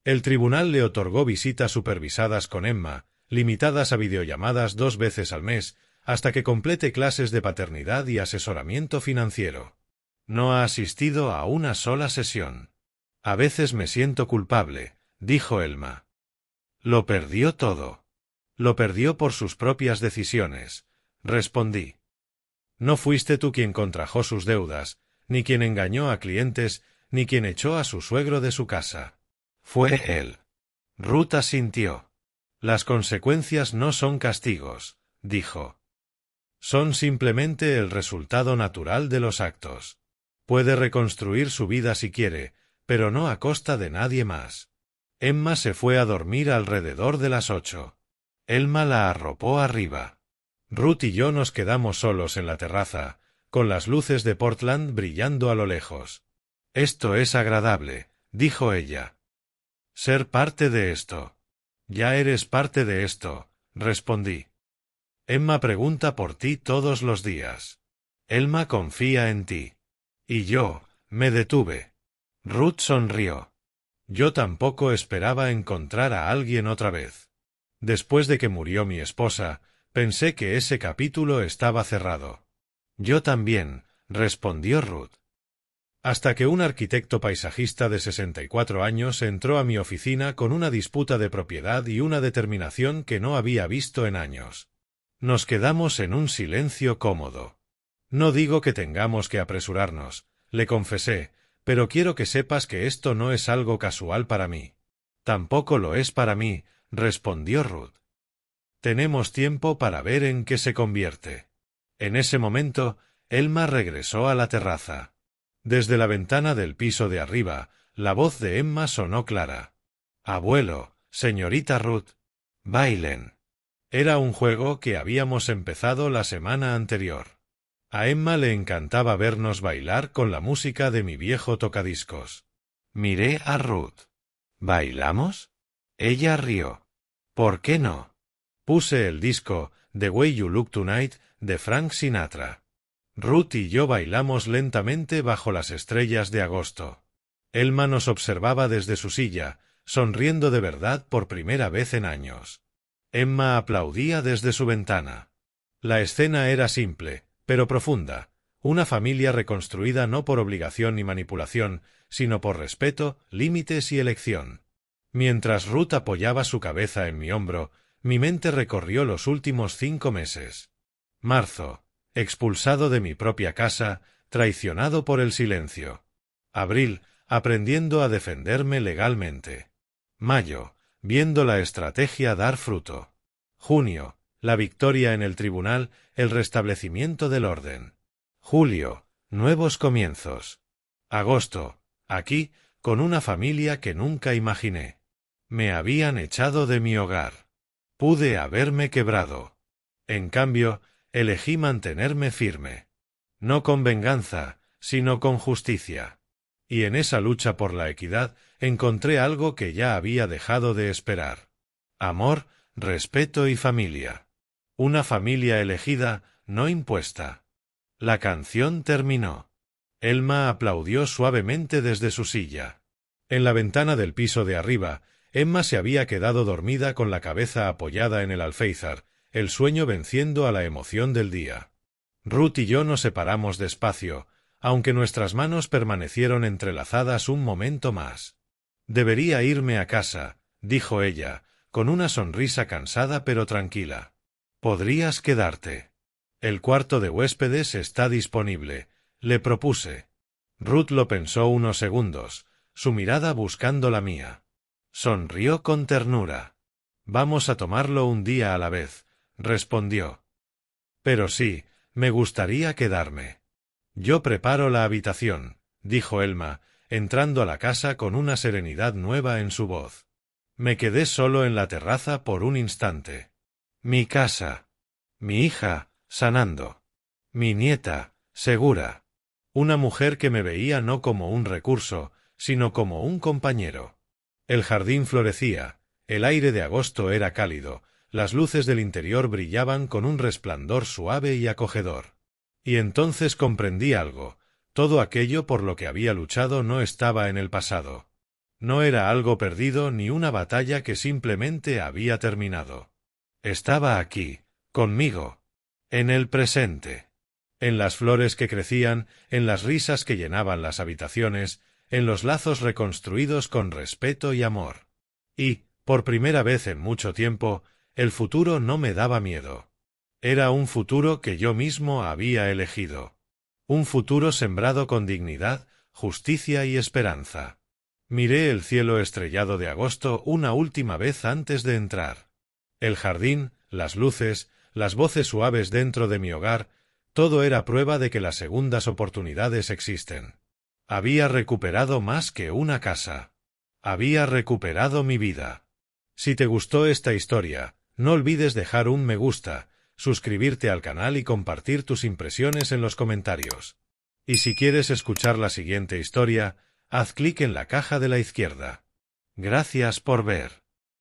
El tribunal le otorgó visitas supervisadas con Emma, limitadas a videollamadas 2 veces al mes, hasta que complete clases de paternidad y asesoramiento financiero. No ha asistido a una sola sesión. A veces me siento culpable, dijo Emma. Lo perdió todo. Lo perdió por sus propias decisiones, respondí. No fuiste tú quien contrajo sus deudas, ni quien engañó a clientes, ni quien echó a su suegro de su casa. Fue él. Ruth asintió. Las consecuencias no son castigos, dijo. Son simplemente el resultado natural de los actos. Puede reconstruir su vida si quiere, pero no a costa de nadie más. Emma se fue a dormir alrededor de las 8. Elma la arropó arriba. Ruth y yo nos quedamos solos en la terraza, con las luces de Portland brillando a lo lejos. Esto es agradable, dijo ella. Ser parte de esto. Ya eres parte de esto, respondí. Emma pregunta por ti todos los días. Elma confía en ti. Y yo, me detuve. Ruth sonrió. Yo tampoco esperaba encontrar a alguien otra vez. Después de que murió mi esposa, pensé que ese capítulo estaba cerrado. Yo también, respondió Ruth. Hasta que un arquitecto paisajista de 64 años entró a mi oficina con una disputa de propiedad y una determinación que no había visto en años. Nos quedamos en un silencio cómodo. No digo que tengamos que apresurarnos, le confesé, pero quiero que sepas que esto no es algo casual para mí. Tampoco lo es para mí, respondió Ruth. Tenemos tiempo para ver en qué se convierte. En ese momento, Elma regresó a la terraza. Desde la ventana del piso de arriba, la voz de Emma sonó clara. Abuelo, señorita Ruth, bailen. Era un juego que habíamos empezado la semana anterior. A Emma le encantaba vernos bailar con la música de mi viejo tocadiscos. Miré a Ruth. ¿Bailamos? Ella rió. ¿Por qué no? Puse el disco The Way You Look Tonight de Frank Sinatra. Ruth y yo bailamos lentamente bajo las estrellas de agosto. Elma nos observaba desde su silla, sonriendo de verdad por primera vez en años. Emma aplaudía desde su ventana. La escena era simple, pero profunda, una familia reconstruida no por obligación ni manipulación, sino por respeto, límites y elección. Mientras Ruth apoyaba su cabeza en mi hombro, mi mente recorrió los últimos 5 meses. Marzo. Expulsado de mi propia casa, traicionado por el silencio. Abril, aprendiendo a defenderme legalmente. Mayo, viendo la estrategia dar fruto. Junio, la victoria en el tribunal, el restablecimiento del orden. Julio, nuevos comienzos. Agosto, aquí, con una familia que nunca imaginé. Me habían echado de mi hogar. Pude haberme quebrado. En cambio, elegí mantenerme firme. No con venganza, sino con justicia. Y en esa lucha por la equidad encontré algo que ya había dejado de esperar. Amor, respeto y familia. Una familia elegida, no impuesta. La canción terminó. Elma aplaudió suavemente desde su silla. En la ventana del piso de arriba, Emma se había quedado dormida con la cabeza apoyada en el alféizar, el sueño venciendo a la emoción del día. Ruth y yo nos separamos despacio, aunque nuestras manos permanecieron entrelazadas un momento más. Debería irme a casa, dijo ella, con una sonrisa cansada pero tranquila. Podrías quedarte. El cuarto de huéspedes está disponible, le propuse. Ruth lo pensó unos segundos, su mirada buscando la mía. Sonrió con ternura. Vamos a tomarlo un día a la vez, respondió. Pero sí, me gustaría quedarme. Yo preparo la habitación, dijo Elma, entrando a la casa con una serenidad nueva en su voz. Me quedé solo en la terraza por un instante. Mi casa. Mi hija, sanando. Mi nieta, segura. Una mujer que me veía no como un recurso, sino como un compañero. El jardín florecía, el aire de agosto era cálido, las luces del interior brillaban con un resplandor suave y acogedor. Y entonces comprendí algo: todo aquello por lo que había luchado no estaba en el pasado. No era algo perdido ni una batalla que simplemente había terminado. Estaba aquí, conmigo, en el presente. En las flores que crecían, en las risas que llenaban las habitaciones, en los lazos reconstruidos con respeto y amor. Y, por primera vez en mucho tiempo, el futuro no me daba miedo. Era un futuro que yo mismo había elegido. Un futuro sembrado con dignidad, justicia y esperanza. Miré el cielo estrellado de agosto una última vez antes de entrar. El jardín, las luces, las voces suaves dentro de mi hogar, todo era prueba de que las segundas oportunidades existen. Había recuperado más que una casa. Había recuperado mi vida. Si te gustó esta historia, no olvides dejar un me gusta, suscribirte al canal y compartir tus impresiones en los comentarios. Y si quieres escuchar la siguiente historia, haz clic en la caja de la izquierda. Gracias por ver.